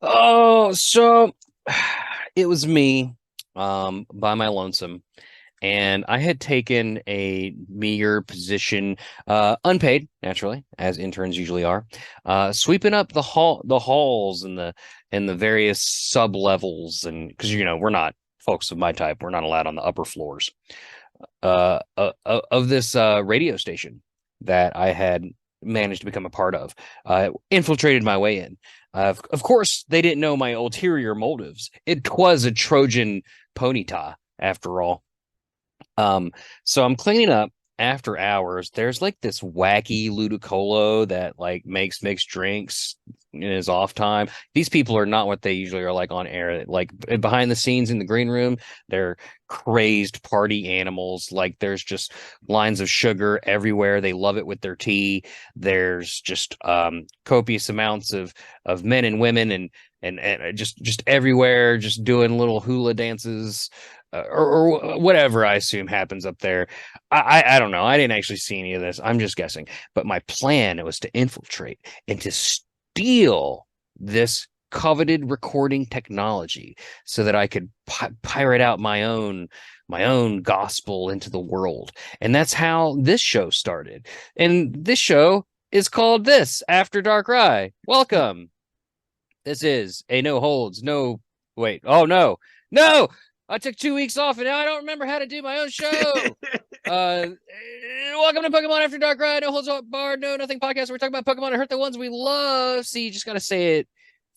Oh, so it was me, by my lonesome, and I had taken a meager position, unpaid, naturally, as interns usually are, sweeping up the halls and the various sub levels, and because we're not folks of my type, we're not allowed on the upper floors, of this radio station that I had managed to become a part of. Infiltrated my way in. Of course, they didn't know my ulterior motives. It was a Trojan ponyta, after all. So I'm cleaning up after hours. There's like this wacky ludicolo that like makes mixed drinks in his off time. These people are not what they usually are like on air. Like behind the scenes in the green room, they're crazed party animals. Like there's just lines of sugar everywhere. They love it with their tea. There's just copious amounts of men and women and just everywhere, just doing little hula dances, or whatever I assume happens up there. I don't know. I didn't actually see any of this. I'm just guessing. But my plan was to infiltrate and to steal this coveted recording technology so that I could pirate out my own gospel into the world. And that's how this show started. And this show is called This After DARKRAI. Welcome. This is a no holds, no wait. Oh no. No. I took 2 weeks off and now I don't remember how to do my own show. Welcome to Pokemon After DARKRAI, no holds barred, no nothing podcast. We're talking about Pokemon and hurt the ones we love. See, you just gotta say it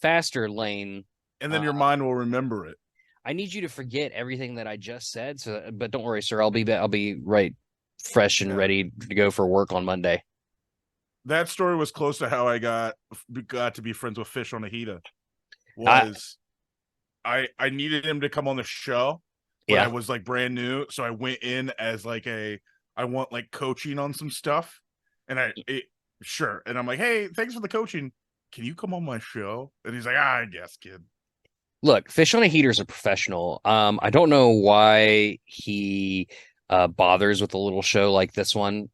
faster, Lane. And then your mind will remember it. I need you to forget everything that I just said. But don't worry, sir. I'll be right, fresh and ready to go for work on Monday. That story was close to how I got to be friends with Fish on a Hita. I needed him to come on the show, but I was like brand new, so I went in as like I want like coaching on some stuff, and sure, and I'm like, hey, thanks for the coaching. Can you come on my show? And he's like, I guess, kid. Look, Fish on a Heater is a professional. I don't know why he bothers with a little show like this one.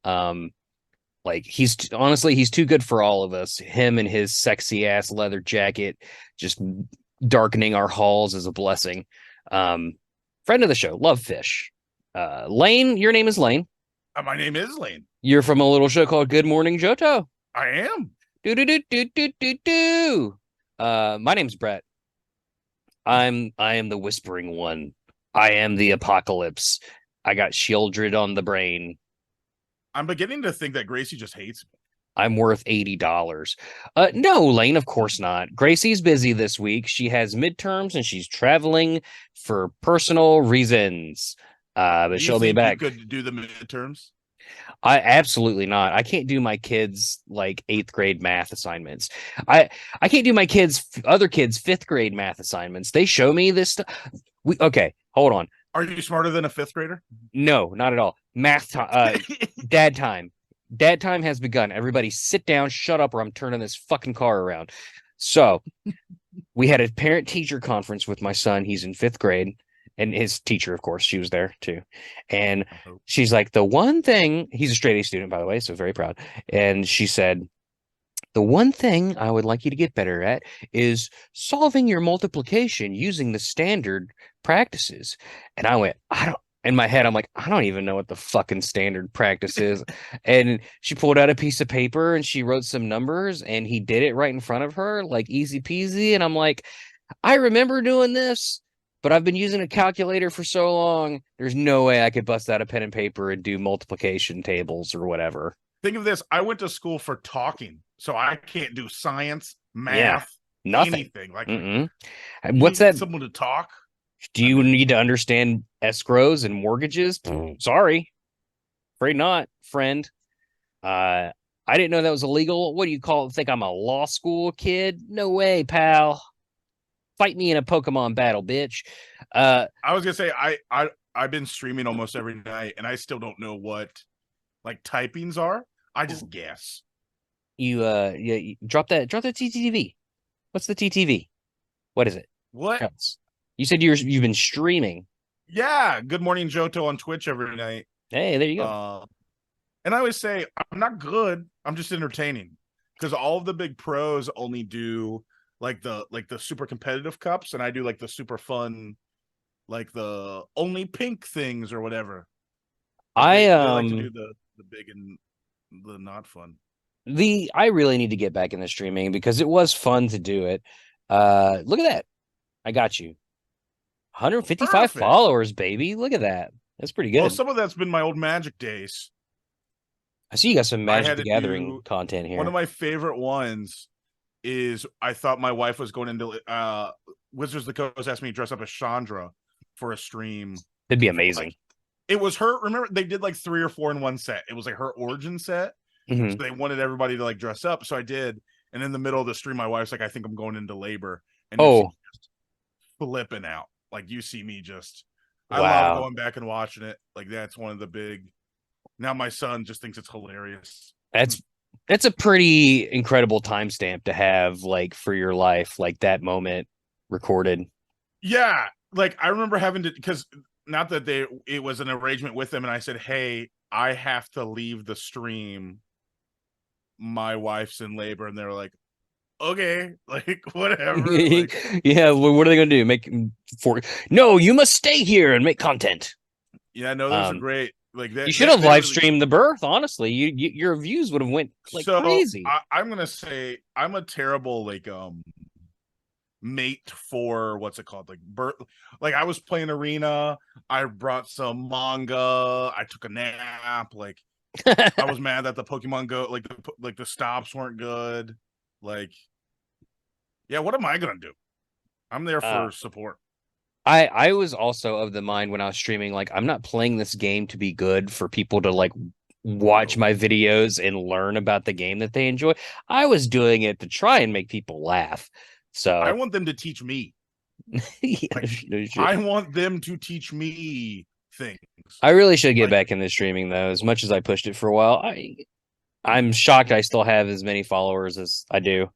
Like he's too good for all of us. Him and his sexy ass leather jacket just darkening our halls is a blessing. Friend of the show, love Fish. Lane, your name is Lane. My name is Lane. You're from a little show called Good Morning Johto. I am. My name's Bret. I am the whispering one. I am the apocalypse. I got Shieldred on the brain. I'm beginning to think that Gracie just hates me. I'm worth $80. No, Lane, of course not. Gracie's busy this week. She has midterms and she's traveling for personal reasons. But she'll be back. You could do the midterms? I absolutely not. I can't do my kids like 8th grade math assignments. I can't do my other kids 5th grade math assignments. They show me this stuff. Okay, hold on. Are you smarter than a 5th grader? No, not at all. Math time. Dad time. Dad time has begun. Everybody sit down, shut up, or I'm turning this fucking car around. So we had a parent-teacher conference with my son. He's in 5th grade. And his teacher, of course, she was there too. And she's like, the one thing, he's a straight A student, by the way, so very proud. And she said, the one thing I would like you to get better at is solving your multiplication using the standard practices. And I went, in my head, I'm like, I don't even know what the fucking standard practice is. And she pulled out a piece of paper and she wrote some numbers and he did it right in front of her, like easy peasy. And I'm like, I remember doing this, but I've been using a calculator for so long. There's no way I could bust out a pen and paper and do multiplication tables or whatever. Think of this. I went to school for talking, so I can't do science, math, nothing. Anything. Like, what's that? Someone to talk? Do you need to understand escrows and mortgages? Sorry. Afraid not, friend. I didn't know that was illegal. What do you call it? Think I'm a law school kid? No way, pal. Fight me in a Pokemon battle, bitch. I was gonna say I've been streaming almost every night, and I still don't know what like typings are. I just guess. You drop that TTV. What's the TTV? What is it? What? Else. You said you've been streaming. Yeah. Good morning, Johto on Twitch every night. Hey, there you go. And I always say I'm not good. I'm just entertaining because all of the big pros only do like the super competitive cups, and I do like the super fun, like the only pink things or whatever. Like they like to do the big and the not fun. I really need to get back into streaming because it was fun to do it. Look at that. I got you. 155 Perfect. followers, baby. Look at that. That's pretty good. Well, some of that's been my old Magic days. I see you got some Magic the Gathering content here. One of my favorite ones is I thought my wife was going into Wizards of the Coast asked me to dress up as Chandra for a stream. It'd be amazing. Like, it was her. Remember, they did like 3 or 4 in one set. It was like her origin set. Mm-hmm. So they wanted everybody to like dress up. So I did. And in the middle of the stream, my wife's like, I think I'm going into labor. And just flipping out. Like you see me just, I love going back and watching it. Like that's one of the big, now my son just thinks it's hilarious. That's a pretty incredible timestamp to have like for your life, like that moment recorded. Yeah. Like I remember having to, because not that it was an arrangement with them. And I said, hey, I have to leave the stream. My wife's in labor. And they're like, okay, like whatever. Like, yeah, what are they gonna do? No, you must stay here and make content. Yeah, no, those are great. Like that, you should have live streamed the birth. Honestly, your views would have went like crazy. I'm gonna say I'm a terrible like mate for what's it called, like birth. Like I was playing arena. I brought some manga. I took a nap. Like I was mad that the Pokemon Go like the stops weren't good. Like, yeah, what am I gonna do? I'm there for support. I was also of the mind when I was streaming, like I'm not playing this game to be good for people to like watch my videos and learn about the game that they enjoy. I was doing it to try and make people laugh. So I want them to teach me. Yeah, like, I want them to teach me things. I really should get back into streaming though. As much as I pushed it for a while, I'm shocked I still have as many followers as I do.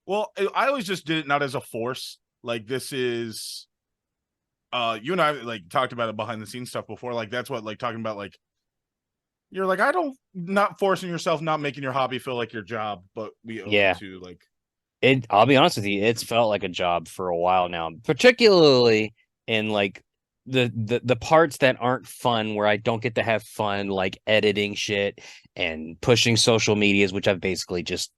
Well, I always just did it not as a force. Like this is you and I like talked about it behind the scenes stuff before. Like that's what like talking about like you're like I don't not forcing yourself, not making your hobby feel like your job, but we owe it to like it. I'll be honest with you, it's felt like a job for a while now, particularly in like the parts that aren't fun, where I don't get to have fun, like editing shit and pushing social medias, which I've basically just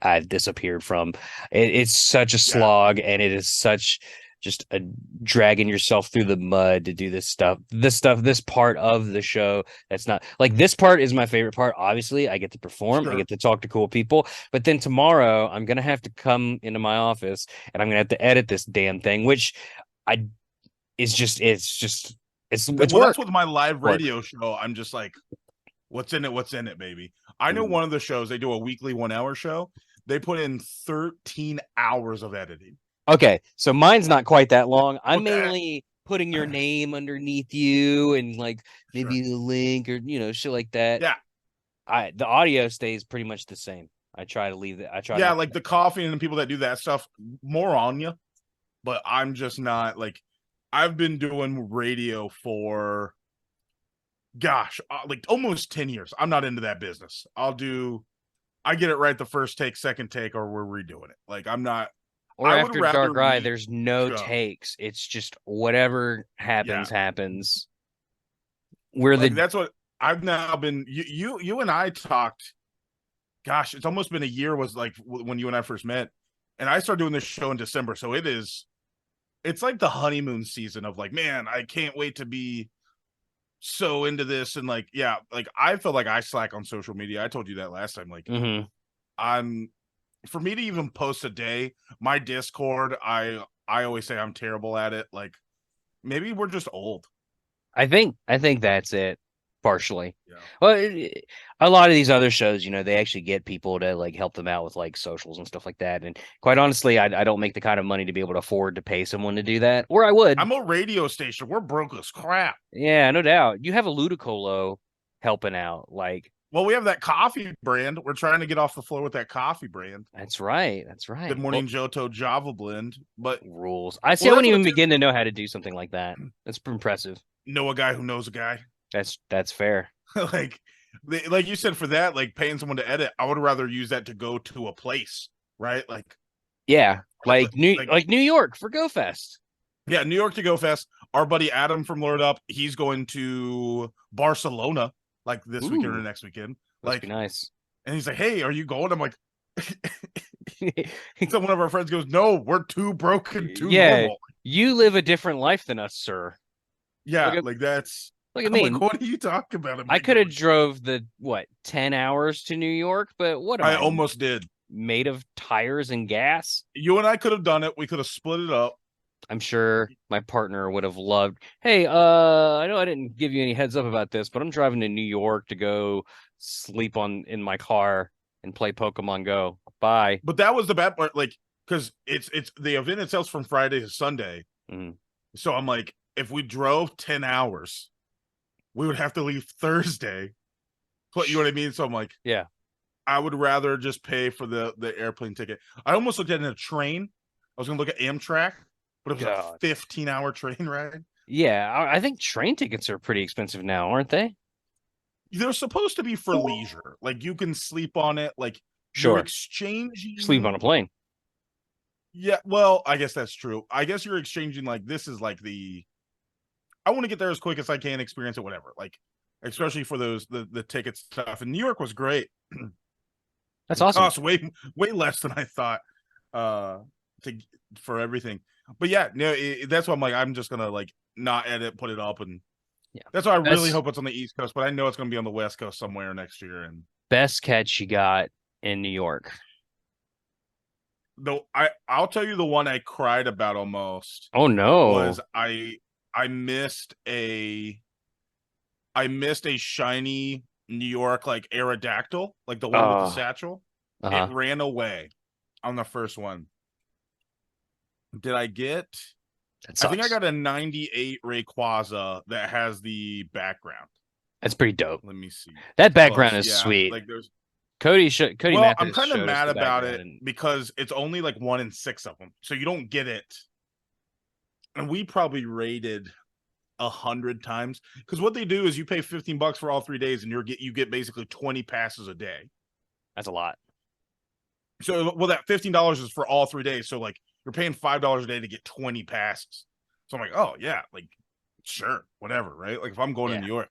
I've disappeared from. It's such a slog, and it is such just a dragging yourself through the mud to do this part of the show. That's not like, this part is my favorite part. Obviously I get to perform, I get to talk to cool people, but then tomorrow I'm gonna have to come into my office and I'm gonna have to edit this damn thing, which it's work. That's with my live radio show. I'm just like, what's in it, baby. I know one of the shows, they do a weekly 1-hour show. They put in 13 hours of editing. Okay, so mine's not quite that long. I'm mainly putting your name underneath you and like maybe the link or shit like that. Yeah. The audio stays pretty much the same. I try to leave it. Like the coffee and the people that do that stuff, more on you. But I'm just not like, I've been doing radio for like almost 10 years. I'm not into that business. I get it right the first take, second take, or we're redoing it. Like I'm not. Or after DARKRAI, there's no takes. It's just whatever happens, happens. That's what I've now been. You and I talked. Gosh, it's almost been a year. Was like when you and I first met, and I started doing this show in December. So it's like the honeymoon season of like, man, I can't wait to be so into this. And like, yeah, like I feel like I slack on social media. I told you that last time. Like, for me to even post a day, my Discord, I always say I'm terrible at it. Like maybe we're just old. I think that's it. partially. Yeah. Well, a lot of these other shows, they actually get people to like help them out with like socials and stuff like that. And quite honestly, I don't make the kind of money to be able to afford to pay someone to do that, or I would. I'm a radio station. We're broke as crap. Yeah, no doubt. You have a Ludicolo helping out. Like, well, we have that coffee brand. We're trying to get off the floor with that coffee brand. That's right. That's right. Good Morning Johto Java blend. But rules. I see. I wouldn't even begin to know how to do something like that. That's impressive. Know a guy who knows a guy. That's fair. like you said, for that, like paying someone to edit, I would rather use that to go to a place, right? Like, yeah, like New York for GoFest. Yeah, New York to GoFest. Our buddy Adam from Lord Up, he's going to Barcelona like this weekend or next weekend. Like, nice. And he's like, "Hey, are you going?" I'm like, so one of our friends goes, "No, we're too broken, too normal. You live a different life than us, sir." Yeah, that's. Look at me. Like, what are you talking about? I could have drove the 10 hours to New York, but what? I almost did. Made of tires and gas. You and I could have done it. We could have split it up. I'm sure my partner would have loved. Hey, I know I didn't give you any heads up about this, but I'm driving to New York to go sleep in my car and play Pokemon Go. Bye. But that was the bad part, like, because it's the event itself from Friday to Sunday. Mm-hmm. So I'm like, if we drove 10 hours, we would have to leave Thursday. But you know what I mean? So I'm like, yeah, I would rather just pay for the airplane ticket. I almost looked at it in a train. I was gonna look at Amtrak, but it was a 15-hour train ride. Yeah, I think train tickets are pretty expensive now, aren't they? They're supposed to be for leisure. Like, you can sleep on it. Like, you're exchanging. Sleep on a plane. Yeah, well, I guess that's true. I guess you're exchanging, like, this is like I want to get there as quick as I can, experience it, whatever. Like, especially for the ticket stuff. And New York was great. That's awesome. It cost way less than I thought for everything. But yeah, no, that's why I'm like, I'm just gonna like not edit, put it up, and that's why I really hope it's on the East Coast. But I know it's gonna be on the West Coast somewhere next year. And best catch you got in New York? Though I'll tell you the one I cried about almost. Oh no! Was I missed a shiny New York like Aerodactyl, like the one with the satchel. It ran away on the first one. Did I get? I think I got a 98 Rayquaza that has the background. That's pretty dope. Let me see. That background is sweet. Like there's Cody. Well, Mathis I'm kind of mad about it because it's only like 1 in 6 of them, so you don't get it. And we probably rated 100 times, because what they do is you pay $15 for all 3 days, and you get basically 20 passes a day. That's a lot. So, well, that $15 is for all 3 days. So, like, you're paying $5 a day to get 20 passes. So I'm like, oh yeah, like, sure, whatever, right? Like, if I'm going to New York.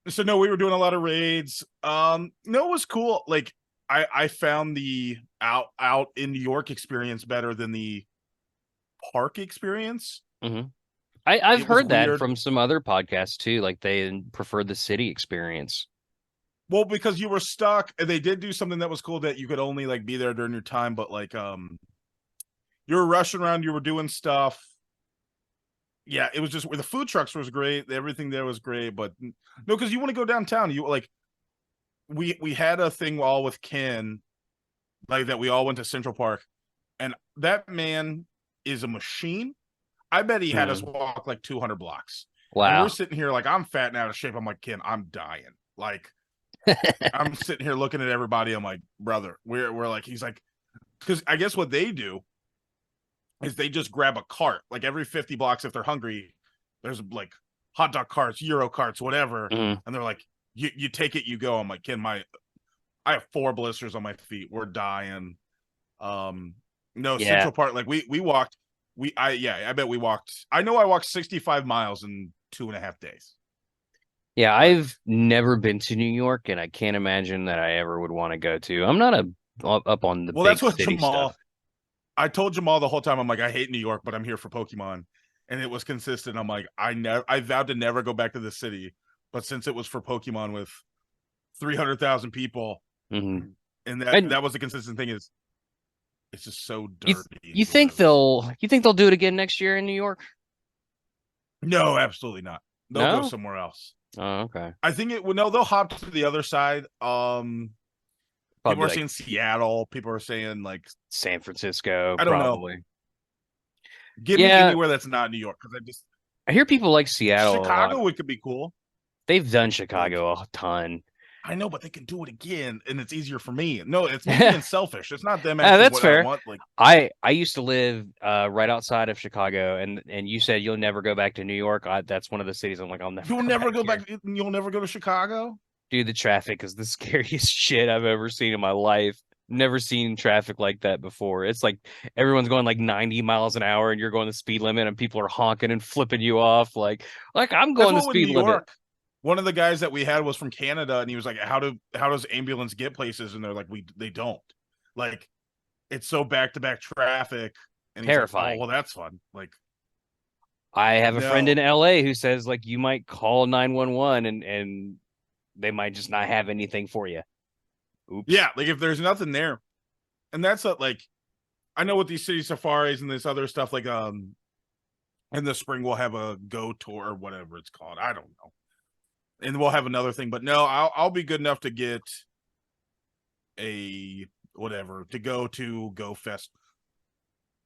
So no, we were doing a lot of raids. No, it was cool. Like, I found the out in New York experience better than the park experience. Mm-hmm. I've heard that from some other podcasts too. Like, they preferred the city experience. Well, because you were stuck, and they did do something that was cool, that you could only like be there during your time, but like you were rushing around, you were doing stuff. Yeah, it was just where the food trucks was great, everything there was great, but no, because you want to go downtown. You like we had a thing all with Ken, like that we all went to Central Park, and that man is a machine. I bet he had us walk like 200 blocks. Wow. And we're sitting here like, I'm fat and out of shape. I'm like, Ken, I'm dying. Like, I'm sitting here looking at everybody. I'm like, brother, we're like, he's like, because I guess what they do is they just grab a cart. Like, every 50 blocks, if they're hungry, there's like hot dog carts, Euro carts, whatever. And they're like, you take it, you go. I'm like, Ken, I have 4 blisters on my feet. We're dying. Central Park, like we walked. I bet we walked. I know I walked 65 miles in 2.5 days. Yeah, I've never been to New York, and I can't imagine that I ever would want to go to. I'm not up on the big that's what city Jamal. stuff. I told Jamal the whole time, I'm like, I hate New York, but I'm here for Pokemon, and it was consistent. I'm like, I vowed to never go back to the city, but since it was for Pokemon with 300,000 people, and that was the consistent thing, is it's just so dirty. You think they'll do it again next year in New York? No, absolutely not. They'll go somewhere else. Oh, okay. I think it would no, they'll hop to the other side. People Probably are like saying Seattle. People are saying like San Francisco, I don't know. probably. Give me Yeah, anywhere that's not New York because I just I hear people like Seattle a lot. Chicago. It could be cool. They've done Like Chicago a ton. I know, but they can do it again, and it's easier for me. No, it's me being selfish. It's not them asking That's what I fair. want. Like I used to live right outside of Chicago, and you said you'll never go back to New York. That's one of the cities I'm like, I'll never you'll go never back go here. back. You'll never go to Chicago. Dude, the traffic is the scariest shit I've ever seen in my life. Never seen traffic like that before. It's like everyone's going like 90 miles an hour and you're going the speed limit and people are honking and flipping you off like I'm That's going the what with New speed limit. York. One of the guys that we had was from Canada, and he was like, how does ambulance get places?" And they're like, they don't. Like it's so back to back traffic, and he's like, "Oh, Terrifying. well, that's fun." Like I have a friend in no, LA who says like you might call 911 and they might just not have anything for you. Oops. yeah, like if there's nothing there, and that's a, like I know with these city safaris and this other stuff, like in the spring we'll have a go tour or whatever it's called. I don't know, and we'll have another thing, but no, I'll be good enough to get a whatever to go to Go Fest.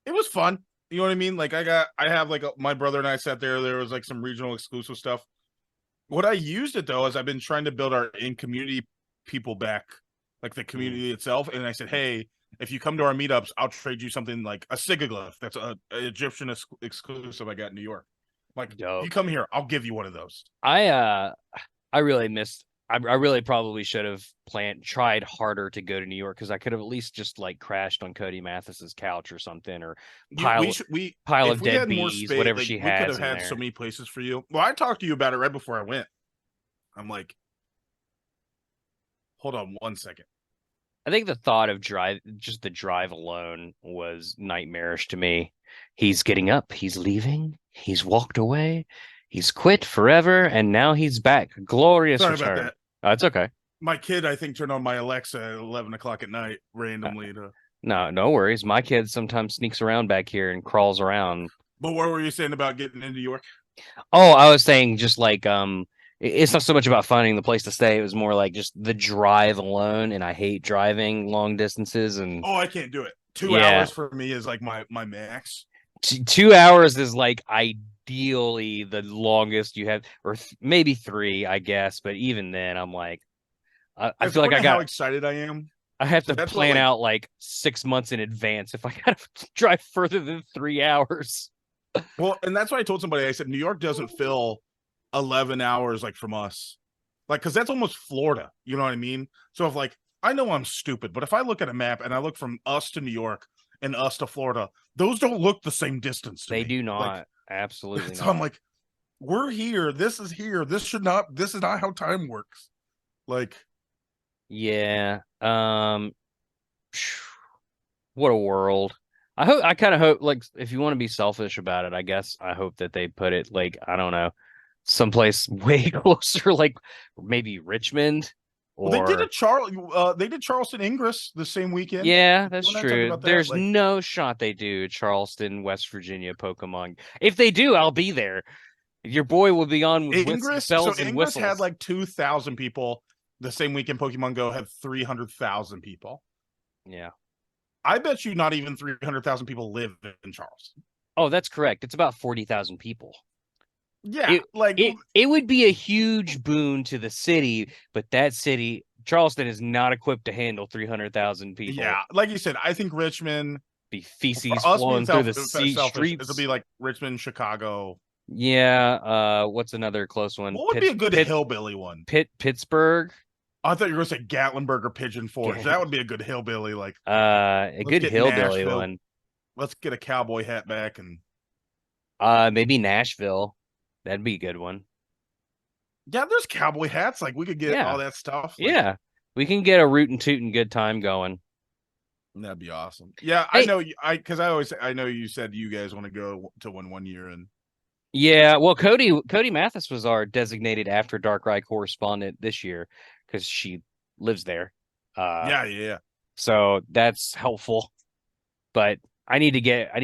It was fun. You know what I mean? Like I have like my brother and I sat there. There was like some regional exclusive stuff. What I used it though is I've been trying to build our in community people back, like the community itself. And I said, hey, if you come to our meetups, I'll trade you something like a Sigaglyph. That's a Egyptian exclusive I got in New York. Like, if you Dope. come here, I'll give you one of those. I really missed. I really probably should have tried harder to go to New York because I could have at least just like crashed on Cody Mathis's couch or something, or We pile should we pile if of we dead had more bees, space, whatever like she we could have has in had so there. many places for you. Well, I talked to you about it right before I went. I'm like, hold on one second. I think the thought of just the drive alone was nightmarish to me. He's getting up, he's leaving, he's walked away, he's quit forever, and now he's back. Glorious Sorry about return. that. It's okay. My kid, I think, turned on my Alexa at 11 o'clock at night Uh, randomly to. no, no worries. My kid sometimes sneaks around back here and crawls around. But what were you saying about getting into York? Oh, I was saying just like it's not so much about finding the place to stay. It was more like just the drive alone, and I hate driving long distances. And Oh, I can't do it. Two yeah, hours for me is like my max. 2 hours is like ideally the longest you have, or maybe three, I guess. But even then, I'm like, I It's feel like funny how excited I am. I have to That's what plan like. out like 6 months in advance if I gotta drive further than 3 hours. Well, and that's why I told somebody. I said New York doesn't fill 11 hours like from us, like because that's almost Florida. You know what I mean? So if like I know I'm stupid, but if I look at a map and I look from us to New York and us to Florida, those don't look the same distance to They me. do Like not. Absolutely so, I'm not. like, we're here. This is here. This should not. This is not how time works. Like, Yeah. What a world. I kind of hope, like, if you want to be selfish about it, I guess I hope that they put it, like, I don't know, someplace way closer, like maybe Richmond well, they did or They did Charleston Ingress the same weekend. yeah, that's When I talked true. about that, There's like no shot they do Charleston, West Virginia Pokemon. If they do, I'll be there. Your boy will be on with Ingress. So bells and Ingress had whistles. like 2,000 people. The same weekend Pokemon Go had 300,000 people. Yeah. I bet you not even 300,000 people live in Charleston. Oh, that's correct. It's about 40,000 people. Yeah, it like it would be a huge boon to the city, but that city, Charleston, is not equipped to handle 300,000 people. yeah, like you said, I think Richmond Be for feces us being flowing through the selfish, it'll streets. be like Richmond, Chicago. Yeah. What's another close one? What would be a good hillbilly one? Pittsburgh. I thought you were going to say Gatlinburg or Pigeon Forge. That would be a good hillbilly. Like, A let's good get hillbilly Nashville. one. Let's get a cowboy hat back and. Maybe Nashville. That'd be a good one. Yeah, there's cowboy hats. Like we could get Yeah. all that stuff. Like, Yeah. We can get a rootin' tootin' good time going. that'd be awesome. Yeah, I Hey, know. I know you said you guys want to go to one year, and yeah, well, Cody Mathis was our designated After DARKRAI correspondent this year because she lives there. Uh, yeah. so that's helpful. But I need to get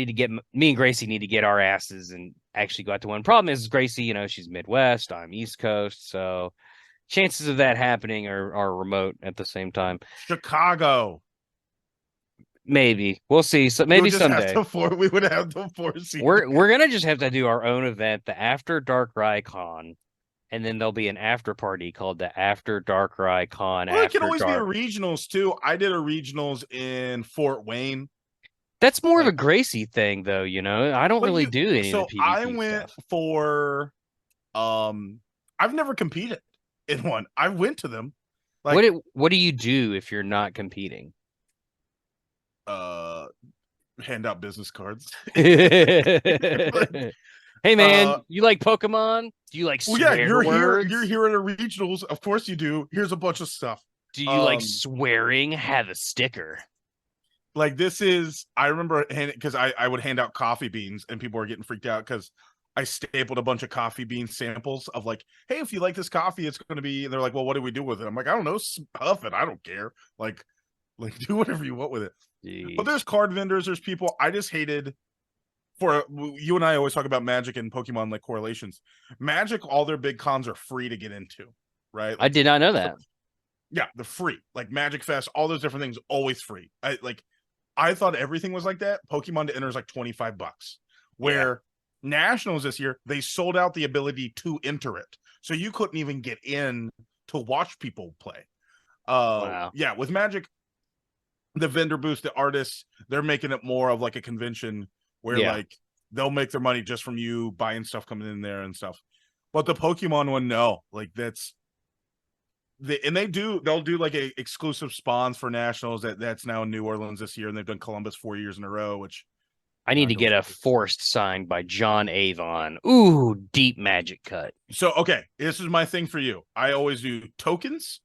me and Gracie need to get our asses and actually go out to win. Problem is Gracie, you know, she's Midwest, I'm East Coast, so chances of that happening are remote at the same time. Chicago. Maybe we'll see. So maybe someday we would have to force you. We're gonna just have to do our own event, the After DARKRAI Con, and then there'll be an after party called the After DARKRAI Con. Well, it can After always Dark. be a regionals too. I did a regionals in Fort Wayne. That's more of a Gracie thing, though. You know, I don't really do any of the PvP I went stuff. for I've never competed in one. I went to them. Like, what do you do if you're not competing? Hand out business cards. Hey man, you like Pokemon? Do you like swear words? You're here at a regionals. Of course you do. Here's a bunch of stuff. Do you like swearing? Have a sticker. Like this is, I remember because I would hand out coffee beans and people were getting freaked out because I stapled a bunch of coffee bean samples of like, hey, if you like this coffee, it's going to be, and they're like, well, what do we do with it? I'm like, I don't know, stuff it. I don't care. Like do whatever you want with it. Jeez. But there's card vendors, there's people. I just hated, for you and I always talk about Magic and Pokemon like correlations. Magic, all their big cons are free to get into, right? Like, I did not know that. Yeah, they're free. Like Magic Fest, all those different things, always free. I thought everything was like that. Pokemon to enter is like $25. Where Nationals this year, they sold out the ability to enter it. So you couldn't even get in to watch people play. Wow. Yeah, with Magic, the vendor booth, the artists, they're making it more of like a convention where like they'll make their money just from you buying stuff coming in there and stuff. But the Pokemon one, no. Like they'll do like a exclusive spawns for Nationals that's now in New Orleans this year, and they've done Columbus 4 years in a row, which I need to get a forced signed by John Avon. Ooh, deep Magic cut. So okay, this is my thing for you. I always do tokens,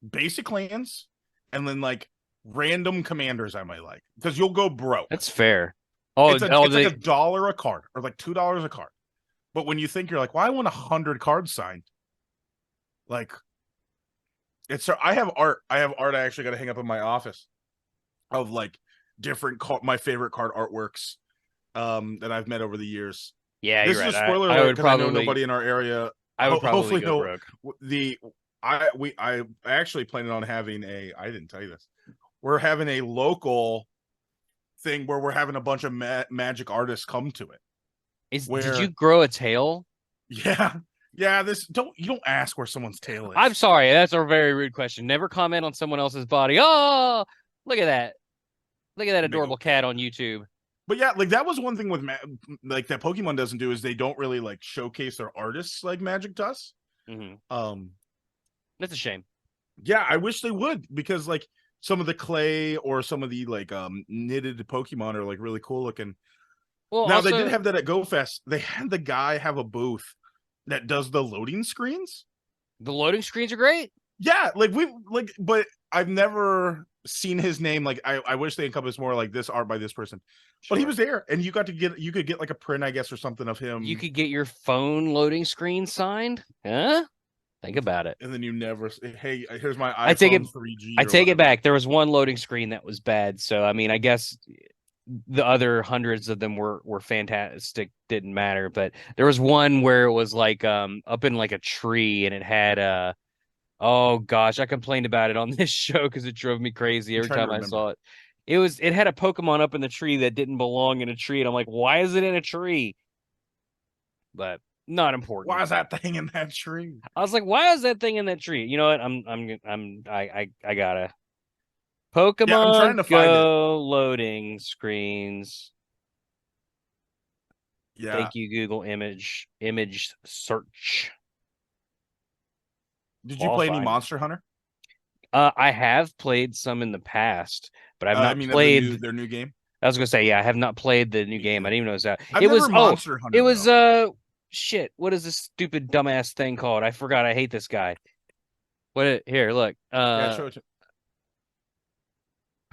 basic lands, and then like random commanders I might like, because you'll go broke. That's fair. It's like $1 a card or like $2 a card. But when you think, you're like, well, I want 100 cards signed. Like, I have art. I actually got to hang up in my office of like different my favorite card artworks that I've met over the years. Yeah, this you're is right. a spoiler alert because I know nobody in our area. I would probably go broke. I actually planning on having I didn't tell you this. We're having a local thing where we're having a bunch of Magic artists come to it. Did you grow a tail? Yeah. Yeah, you don't ask where someone's tail is. I'm sorry, that's a very rude question. Never comment on someone else's body. Oh, look at that. Look at that adorable cat on YouTube. But yeah, like that was one thing with like that Pokemon doesn't do is they don't really like showcase their artists like Magic does. Mm-hmm. That's a shame. Yeah, I wish they would, because like some of the clay or some of the like knitted Pokemon are like really cool looking. Well, now they did have that at GoFest. They had the guy have a booth that does the loading screens. The loading screens are great. Yeah, but I've never seen his name. Like I wish they encompass more like this art by this person. Sure. But he was there, and you could get like a print, I guess, or something of him. You could get your phone loading screen signed. Huh? Think about it. And then you never, hey, here's my iPhone I take it, 3G. I take it back. There was one loading screen that was bad. So I mean, I guess the other hundreds of them were fantastic, didn't matter. But there was one where it was like up in like a tree, and it had oh gosh, I complained about it on this show because it drove me crazy every time I saw it. It had a Pokemon up in the tree that didn't belong in a tree, and I'm like, why is it in a tree? But not important. Why is that thing in that tree? I was like, why is that thing in that tree? You know what? I gotta Pokemon I'm trying to find loading screens. Yeah. Thank you, Google image search. Did you play any Monster Hunter? I have played some in the past, but I've not played their new game. I was gonna say, yeah, I have not played the new game. I didn't even know it was out. It was Monster Hunter. It was shit. What is this stupid dumbass thing called? I forgot. I hate this guy. Here, look. Yeah, show it to...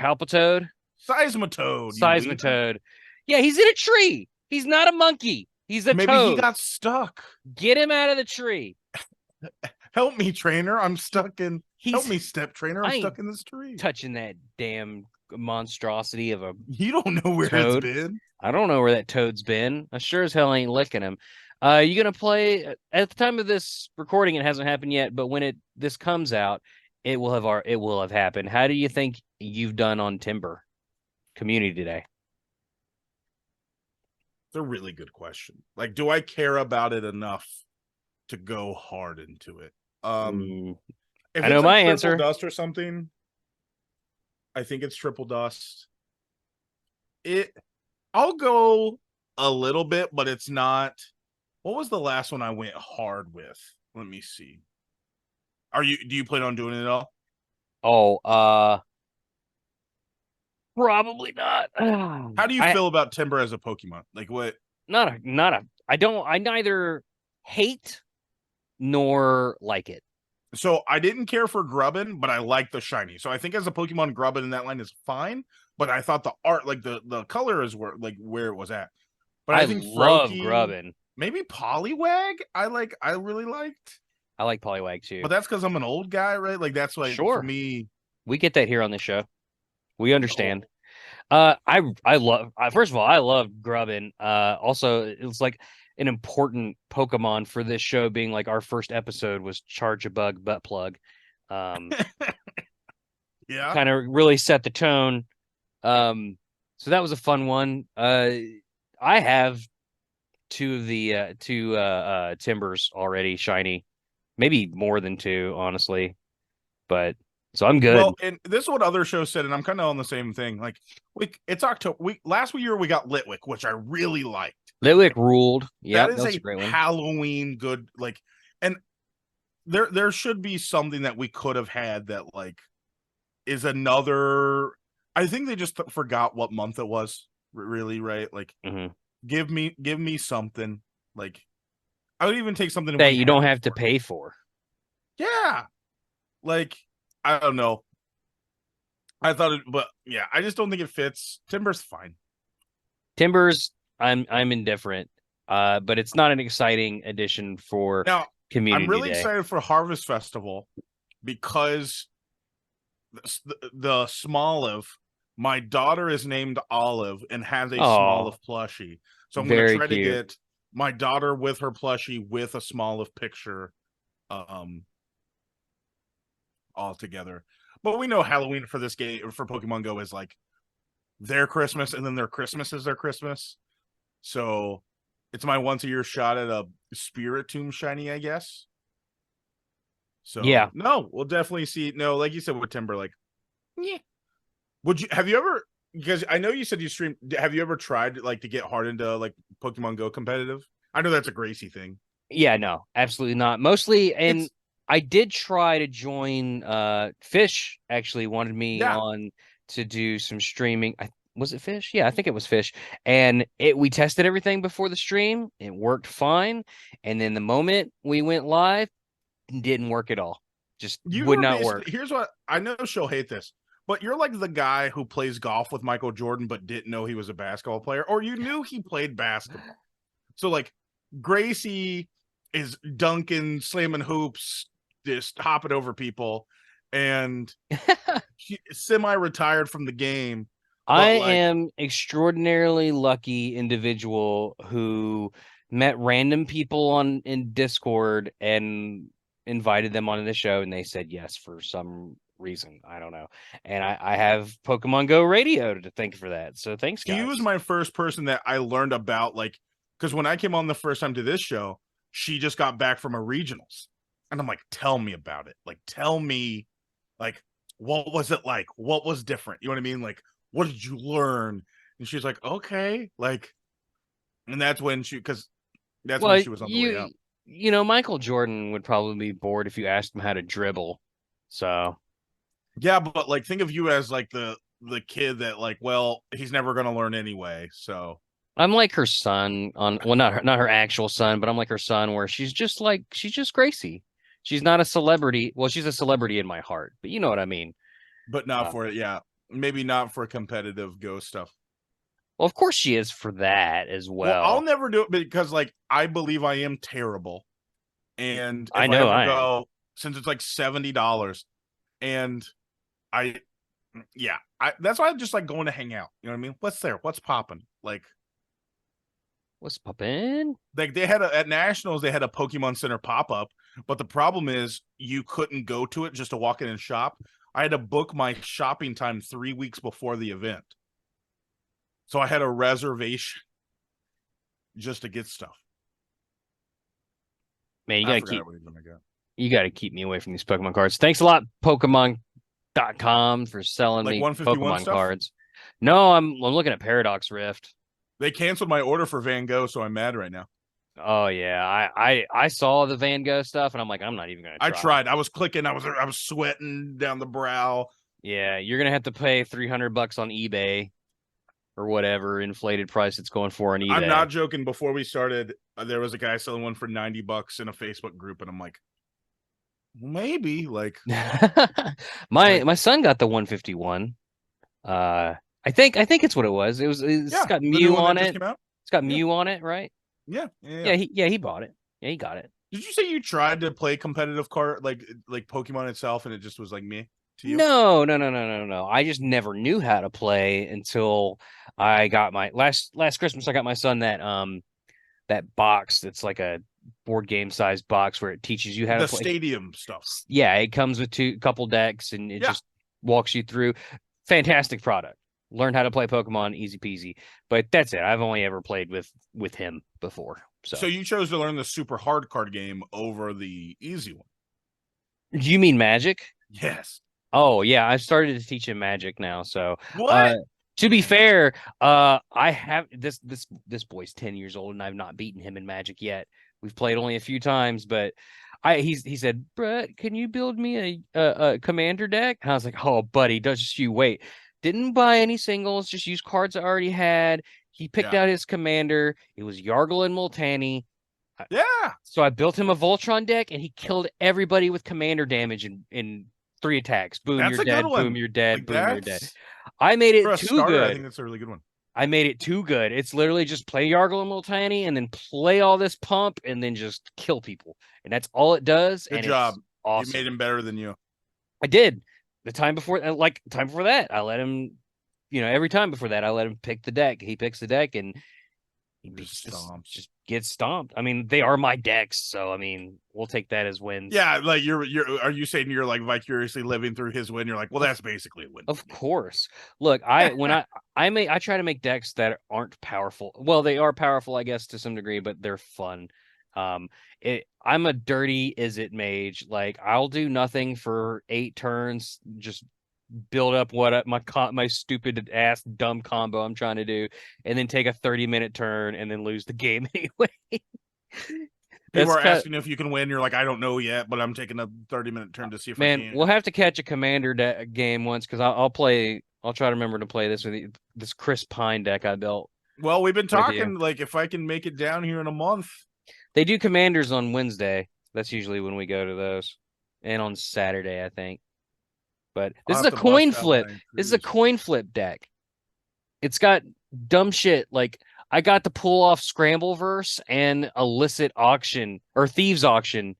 Palpitoad? Seismitoad. Yeah, he's in a tree. He's not a monkey. He's a Maybe toad. He got stuck. Get him out of the tree. Help me, trainer. I'm stuck in. Help me, step trainer. I'm stuck in this tree. Touching that damn monstrosity of a You don't know where toad. it's been. I don't know where that toad's been. I sure as hell ain't licking him. You gonna play at the time of this recording? It hasn't happened yet, but when this comes out, it will have happened. How do you think you've done on Timber Community Day? It's a really good question. Like, do I care about it enough to go hard into it? Mm, If I know it's like my triple answer. dust or something, I think it's triple dust. I'll go a little bit, but it's not. What was the last one I went hard with? Let me see. Do you plan on doing it at all? Oh, probably not. How do you I feel about Timber as a Pokemon? Like what? not a. I don't. I neither hate nor like it. So I didn't care for Grubbin, but I like the shiny. So I think as a Pokemon, Grubbin in that line is fine. But I thought the art, like the color, is where it was at. But I I think love Froakie, grubbing. maybe Poliwag, I really liked. I like Poliwag too. But that's because I'm an old guy, right? Like that's why for Sure, me. we get that here on the show. We Oh, understand. I love. First of all, I love grubbing. Also, it's like an important Pokemon for this show, being like our first episode was Charge a Bug Butt Plug. Um, yeah. Kind of really set the tone. So that was a fun one. I have two Timbers already shiny, maybe more than two, honestly. But so I'm good. Well, and this is what other shows said, and I'm kind of on the same thing. Like, it's October. Last year we got Litwick, which I really liked. Litwick ruled. That Yep, is that's a a great one. Halloween good like, and there should be something that we could have had that like is another. I think they just forgot what month it was. Really, right? Like, Hmm. give me something. Like, I would even take something That we you don't had have to before. pay for. Yeah, like I don't know. I thought it, but yeah, I just don't think it fits. Timber's fine. Timbers, I'm indifferent. But it's not an exciting addition for Now, I'm Community really Day. excited for Harvest Festival because the Smoliv, my daughter is named Olive and has a Oh, Smoliv plushie. So I'm going to very try to cute. get my daughter with her plushie with a Smoliv picture um all together. But we know Halloween for this game for Pokemon Go is like their Christmas and then their Christmas is their Christmas. So it's my once a year shot at a Spirit Tomb shiny, I guess. So Yeah. no, we'll definitely see. No, like you said with Timber, like, yeah. Would you have you ever? Because I know you said you stream. Have you ever tried like to get hard into like Pokemon Go competitive? I know that's a Gracie thing. Yeah, no, absolutely not. Mostly, and It's I did try to join Fish actually wanted me yeah. on to do some streaming. Was it Fish? Yeah, I think it was Fish. And it we tested everything before the stream. It worked fine. And then the moment we went live, it didn't work at all. Just You would were not basically. work. Here's what I know. She'll hate this, but you're like the guy who plays golf with Michael Jordan, but didn't know he was a basketball player, or you knew he played basketball. So like Gracie is dunking, slamming hoops, just hopping over people, and she semi-retired from the game. I But like, am extraordinarily lucky individual who met random people on in Discord and invited them on the show and they said yes for some reason. I don't know. And I have Pokemon Go radio to thank for that. So thanks, she was guys. my first person that I learned about, like, because when I came on the first time to this show, she just got back from a regionals, and I'm like, tell me about it. Like, tell me, like, what was it like? What was different? You know what I mean? Like, what did you learn? And she's like, okay, like, and that's when because that's when Well, she was on the way up. you know, Michael Jordan would probably be bored if you asked him how to dribble. So Yeah, but like, think of you as like the kid that like, well, he's never gonna learn anyway. So I'm like her son on well not her actual son, but I'm like her son where she's just Gracie. She's not a celebrity. Well, she's a celebrity in my heart, but you know what I mean. but not Uh, for it. Yeah, maybe not for competitive ghost stuff. well, of course she is for that as Well, I'll well. never do it because like I believe I am terrible. And I if I know ever I am. go, since it's like $70 and I yeah, I that's why I just like going to hang out. You know what I mean? What's there? What's popping? Like What's poppin'? Like they had at Nationals, they had a Pokemon Center pop up, but the problem is you couldn't go to it just to walk in and shop. I had to book my shopping time 3 weeks before the event, so I had a reservation just to get stuff. Man, I forgot what he's gonna get. You got to keep me away from these Pokemon cards. Thanks a lot, Pokemon.com, for selling Like me 151 Pokemon stuff? cards. No, I'm looking at Paradox Rift. They canceled my order for Van Gogh, so I'm mad right now. Oh yeah, I saw the Van Gogh stuff, and I'm like, I'm not even gonna try. I tried. I was clicking. I was sweating down the brow. Yeah, you're gonna have to pay $300 on eBay or whatever inflated price it's going for on eBay. I'm not joking. Before we started, there was a guy selling one for $90 in a Facebook group, and I'm like, maybe. Like, my son got the 151. I think it's what it was. It's got Mew on it. It's got Mew on it, right? Yeah. He bought it. Yeah, he got it. Did you say you tried to play competitive card like Pokemon itself, and it just was like me to you? No. I just never knew how to play until I got my last Christmas. I got my son that box that's like a board game sized box where it teaches you how to play. The stadium stuff. Yeah, it comes with couple decks, and it just walks you through. Fantastic product. Learn how to play Pokemon, easy peasy. But that's it. I've only ever played with him before. So you chose to learn the super hard card game over the easy one. Do you mean Magic? Yes. Oh yeah, I've started to teach him Magic now. So what? To be fair, I have this boy's 10 years old, and I've not beaten him in Magic yet. We've played only a few times, but he said, Bret, can you build me a commander deck? And I was like, oh, buddy, just you wait. Didn't buy any singles, just use cards I already had. He picked out his commander. It was Yargle and Multani. Yeah. So I built him a Voltron deck, and he killed everybody with commander damage in 3 attacks. Boom, you're dead. Boom, you're dead. Boom, you're dead. I made it too good. I think that's a really good one. I made it too good. It's literally just play Yargle and Multani, and then play all this pump, and then just kill people. And that's all it does. Good job. It's awesome. You made him better than you. I did. The time before that, I let him, every time before that, I let him pick the deck. He picks the deck, and he just gets stomped. I mean, they are my decks, so I mean, we'll take that as wins. Yeah, like are you saying you're like vicariously living through his win? You're like, well, that's basically a win. Of course. Look, I try to make decks that aren't powerful. Well, they are powerful, I guess, to some degree, but they're fun. I'm a dirty Izzet mage. Like, I'll do nothing for 8 turns, just build up my stupid ass dumb combo I'm trying to do, and then take a 30-minute turn and then lose the game anyway. People are asking if you can win. You're like, I don't know yet, but I'm taking a 30-minute turn to see if I can. We'll have to catch a commander game once, because I'll try to remember to play this with this Chris Pine deck I built. Well, we've been talking like if I can make it down here in a month. They do commanders on Wednesday. That's usually when we go to those, and on Saturday, I think. But this is a coin flip. This is a coin flip deck. It's got dumb shit. Like, I got to pull off Scrambleverse and Illicit Auction or Thieves Auction,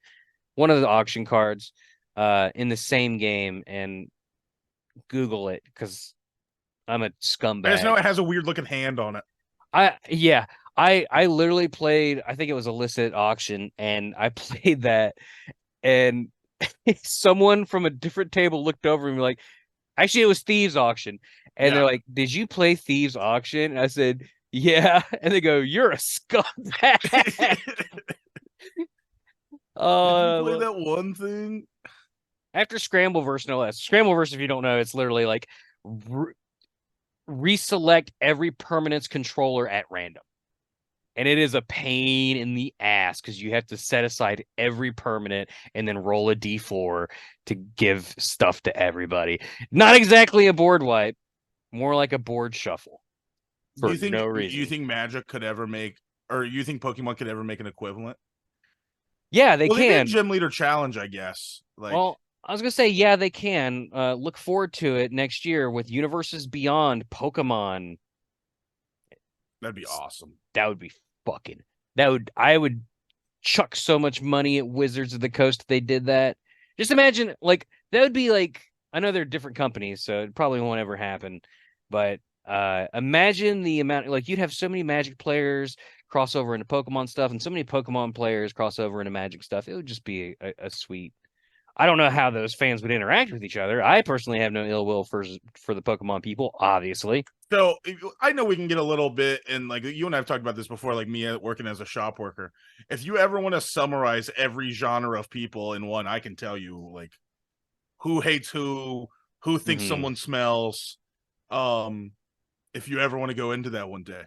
one of the auction cards, in the same game. And Google it, because I'm a scumbag. I just know it has a weird looking hand on it. I literally played, I think it was Illicit Auction, and I played that, and someone from a different table looked over and was like, actually, it was Thieves Auction. And they're like, did you play Thieves Auction? And I said, yeah. And they go, you're a scumbag. Did you play that one thing? After Scrambleverse, no less. Scrambleverse, if you don't know, it's literally like reselect every permanence controller at random. And it is a pain in the ass, because you have to set aside every permanent and then roll a d4 to give stuff to everybody. Not exactly a board wipe, more like a board shuffle. For no reason. You think Magic could ever make, or you think Pokemon could ever make an equivalent? Yeah, they can. They did Gym Leader Challenge, I guess. Well, I was gonna say, yeah, they can. Look forward to it next year with Universes Beyond Pokemon. That'd be awesome. That would be I would chuck so much money at Wizards of the Coast if they did that. Just imagine, like, that would be like, I know they're different companies, so it probably won't ever happen, but Imagine the amount, like you'd have so many Magic players cross over into Pokemon stuff, and so many Pokemon players cross over into Magic stuff. It would just be a sweet. I don't know how those fans would interact with each other. I personally have no ill will for the Pokemon people, obviously. So I know we can get a little bit, and like you and I have talked about this before, like me working as a shop worker. If you ever want to summarize every genre of people in one, I can tell you like who hates who thinks Hmm. someone smells. Um, if you ever want to go into that one day.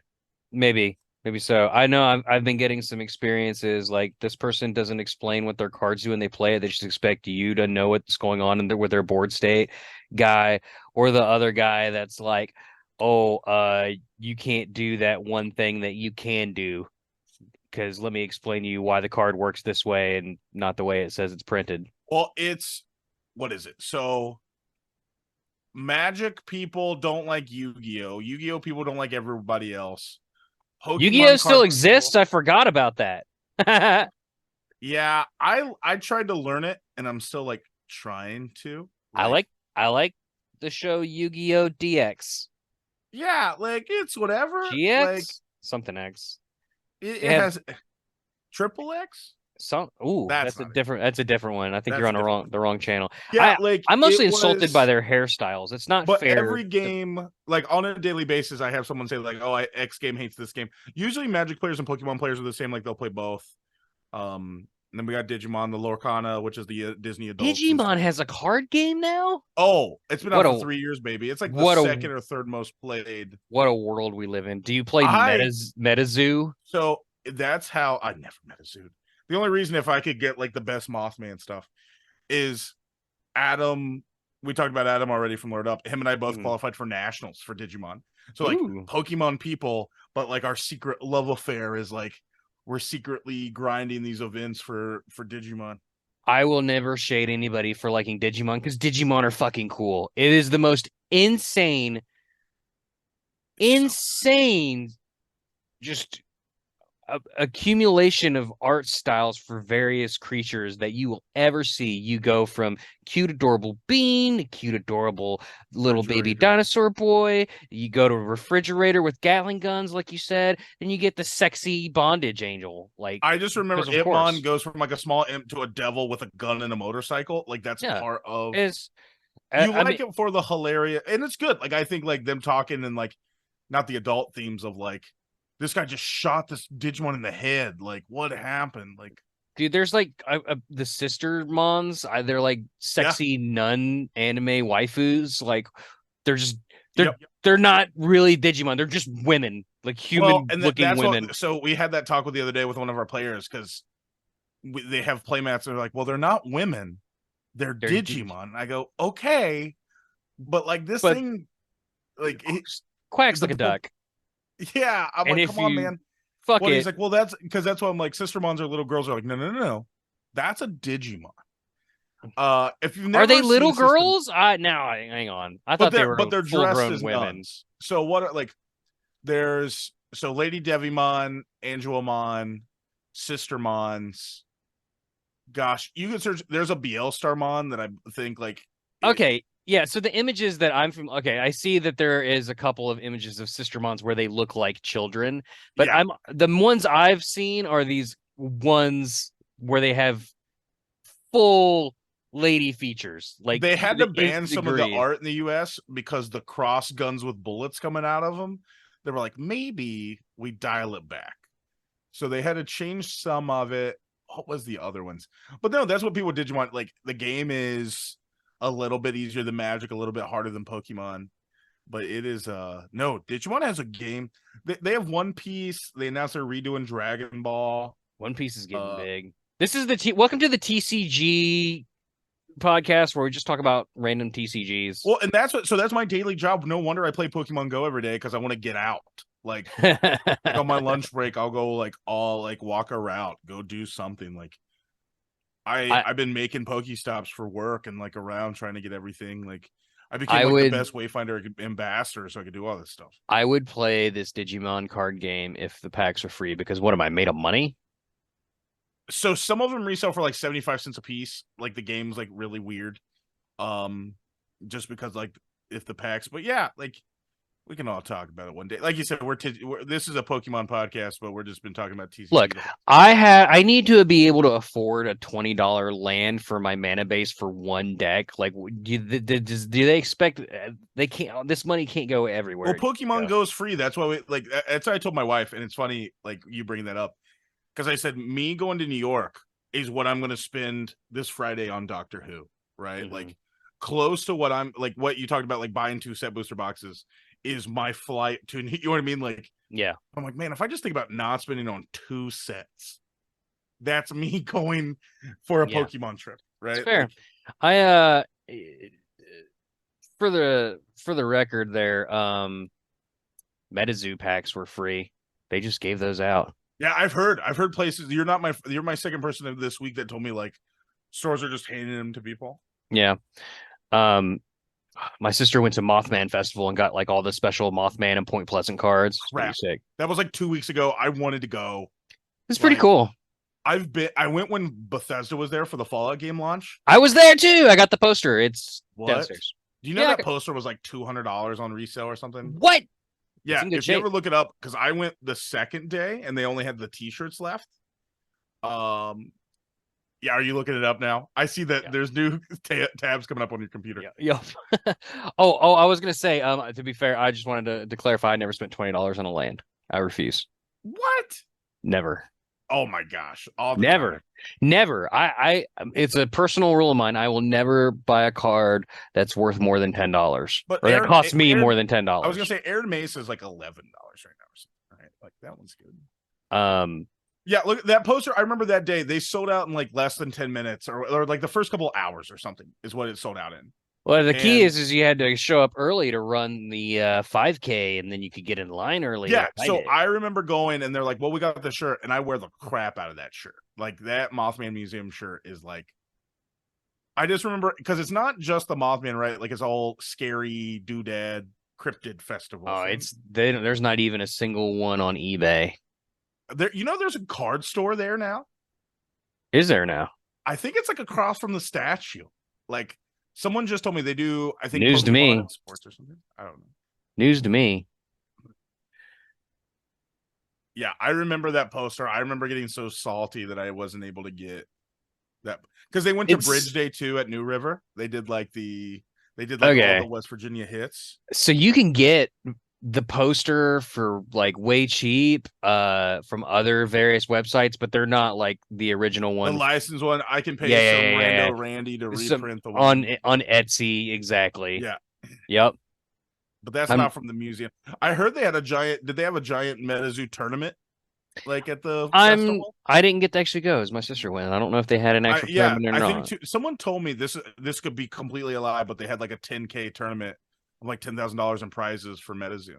Maybe so. I know I've been getting some experiences like this person doesn't explain what their cards do when they play it. They just expect you to know what's going on with their board state guy, or the other guy that's like, oh, you can't do that one thing that you can do because let me explain to you why the card works this way and not the way it says it's printed. Well, it's what is it? So Magic people don't like Yu-Gi-Oh. Yu-Gi-Oh people don't like everybody else. Yu-Gi-Oh Pokemon still card exists. people. I forgot about that. Yeah, I tried to learn it, and I'm still like trying to I like. like I like the show Yu-Gi-Oh DX. Yeah, like it's whatever. Like GX? Something X. They it have has triple X. some ooh, That's not it. that's a different one. I think you're That's on a different one. the wrong channel. Yeah, like I'm it mostly insulted by was. their hairstyles. It's not But fair. every game, like on a daily basis, I have someone say like, "Oh, X game hates this game." Usually, Magic players and Pokemon players are the same. Like they'll play both. And then we got Digimon, the Lorcana, which is the Disney adults and Digimon stuff. has a card game now? Oh, it's been What out for a 3 years, baby. It's like the what a second or third most played. what a world we live in. Do you play I MetaZoo? so that's how I never met a Zood. The only reason if I could get like the best Mothman stuff is Adam. We talked about Adam already from Lord Up. Him and I both Mhm. qualified for nationals for Digimon. So like Ooh. Pokemon people, but like our secret love affair is like we're secretly grinding these events for Digimon. I will never shade anybody for liking Digimon because Digimon are fucking cool. It is the most So insane, just accumulation of art styles for various creatures that you will ever see. You go from cute, adorable bean, cute, adorable little baby refrigerator. dinosaur boy. You go to a refrigerator with Gatling guns, like you said. Then you get the sexy bondage angel, like I just remember because of Itmon course, goes from like a small imp to a devil with a gun and a motorcycle. Like that's yeah. part of It's you I like mean, it for the hilarious and it's good. Like I think like them talking and like not the adult themes of like this guy just shot this Digimon in the head. Like what happened? Like dude, there's like the sister mons. They're like yeah, sexy nun anime waifus. Like they're just they're yep. they're not really Digimon. They're just women, like Well, human and looking that's women. what. So we had that talk with the other day with one of our players because they have playmats. And they're like, well, they're not women, they're They're Digimon. I go, okay, but like this but thing, like quacks like a the duck. yeah, I'm And like, if come on, you man. fuck Well, he's it, like, well, that's because that's why I'm like, sister mons are little girls are like, no, no, no, no, that's a Digimon. If you've are they never seen little Sister, girls? Now hang on. I thought they but were they're full dressed grown as women. nuns. So what are like there's so Lady Devimon, Angelomon, Sister Mons. Gosh, you can search. There's a BL Starmon that I think like. Okay, yeah. So the images that I'm from, okay, I see that there is a couple of images of sister mons where they look like children, but Yeah, I'm the ones I've seen are these ones where they have full lady features, like they to had to the nth ban some of the degree. art in the U.S. because the cross guns with bullets coming out of them. They were like, maybe we dial it back. So they had to change some of it. What was the other ones? But no, that's what people did want. Like the game is a little bit easier than Magic, a little bit harder than Pokemon. But it is no, Digimon has a game. They have One Piece. They announced they're redoing Dragon Ball. One Piece is getting Uh big. This is welcome to the TCG podcast where we just talk about random TCGs. well, and that's my daily job. No wonder I play Pokemon Go every day because I want to get out. Like on my lunch break, I'll go like all like walk a route, go do something. Like I I've been making Pokestops for work and like around trying to get everything. Like I became I like the would best Wayfinder ambassador, so I could do all this stuff. I would play this Digimon card game if the packs are free because what am I made of money? So some of them resell for like 75 cents a piece. Like the game's like really weird. Um, just because like if the packs, but yeah, like We can all talk about it one day. Like you said, this is a Pokemon podcast, but we're just been talking about TCG. Look, I need to be able to afford a $20 land for my mana base for one deck. Like, do they expect they can't? This money can't go everywhere. Well, Pokemon goes free. That's why that's what I told my wife, and it's funny, like you bringing that up, because I said me going to New York is what I'm going to spend this Friday on Doctor Who, right? Mm-hmm. Like close to what I'm like what you talked about, like buying 2 set booster boxes is my flight to, you know what I mean? Like, yeah, I'm like, man, if I just think about not spending on 2 sets, that's me going for a Pokemon trip, right? It's fair. Like, I for the record there, MetaZoo packs were free. They just gave those out. Yeah, I've heard places. You're my second person this week that told me like stores are just handing them to people. Yeah. My sister went to Mothman Festival and got like all the special Mothman and Point Pleasant cards. Crap. Sick. That was like 2 weeks ago. I wanted to go. It's pretty cool. I went when Bethesda was there for the Fallout game launch. I was there too. I got the poster. It's downstairs. Do you know that poster was like $200 on resale or something? What? Yeah, if you ever look it up, because I went the second day and they only had the t-shirts left. Yeah, are you looking it up now? I see that there's new tabs coming up on your computer. Yeah. Oh, I was gonna say, to be fair, I just wanted to clarify. I never spent $20 on a land. I refuse. What? Never. Oh my gosh! Never. I it's a personal rule of mine. I will never buy a card that's worth more than $10, or that costs me more than $10. I was gonna say Arid Mace is like $11 right now. Right, like that one's good. Yeah, look, that poster, I remember that day, they sold out in like less than 10 minutes or like the first couple hours or something is what it sold out in. Well, the key is you had to show up early to run the 5K, and then you could get in line early. Yeah, so I remember going, and they're like, well, we got the shirt, and I wear the crap out of that shirt. Like, that Mothman Museum shirt is like, I just remember, because it's not just the Mothman, right? Like, it's all scary, doodad, cryptid festival. Oh, there's not even a single one on eBay. There, there's a card store there now. Is there now? I think it's like across from the statue. Like someone just told me they do. I think news to me. Sports or something. I don't know. News to me. Yeah, I remember that poster. I remember getting so salty that I wasn't able to get that because they went to Bridge Day 2 at New River. They did like all the West Virginia hits. So you can get the poster for like way cheap from other various websites, but they're not like the original one. The licensed one, I can pay some rando Randy to reprint the one on Etsy. Exactly. Yeah. Yep. But that's not from the museum. I heard they had did they have a giant MetaZoo tournament like at the festival? I didn't get to actually go as my sister went. I don't know if they had an actual tournament or not. Think someone told me this could be completely a lie, but they had like a 10K tournament. Like $10,000 in prizes for MetaZoo.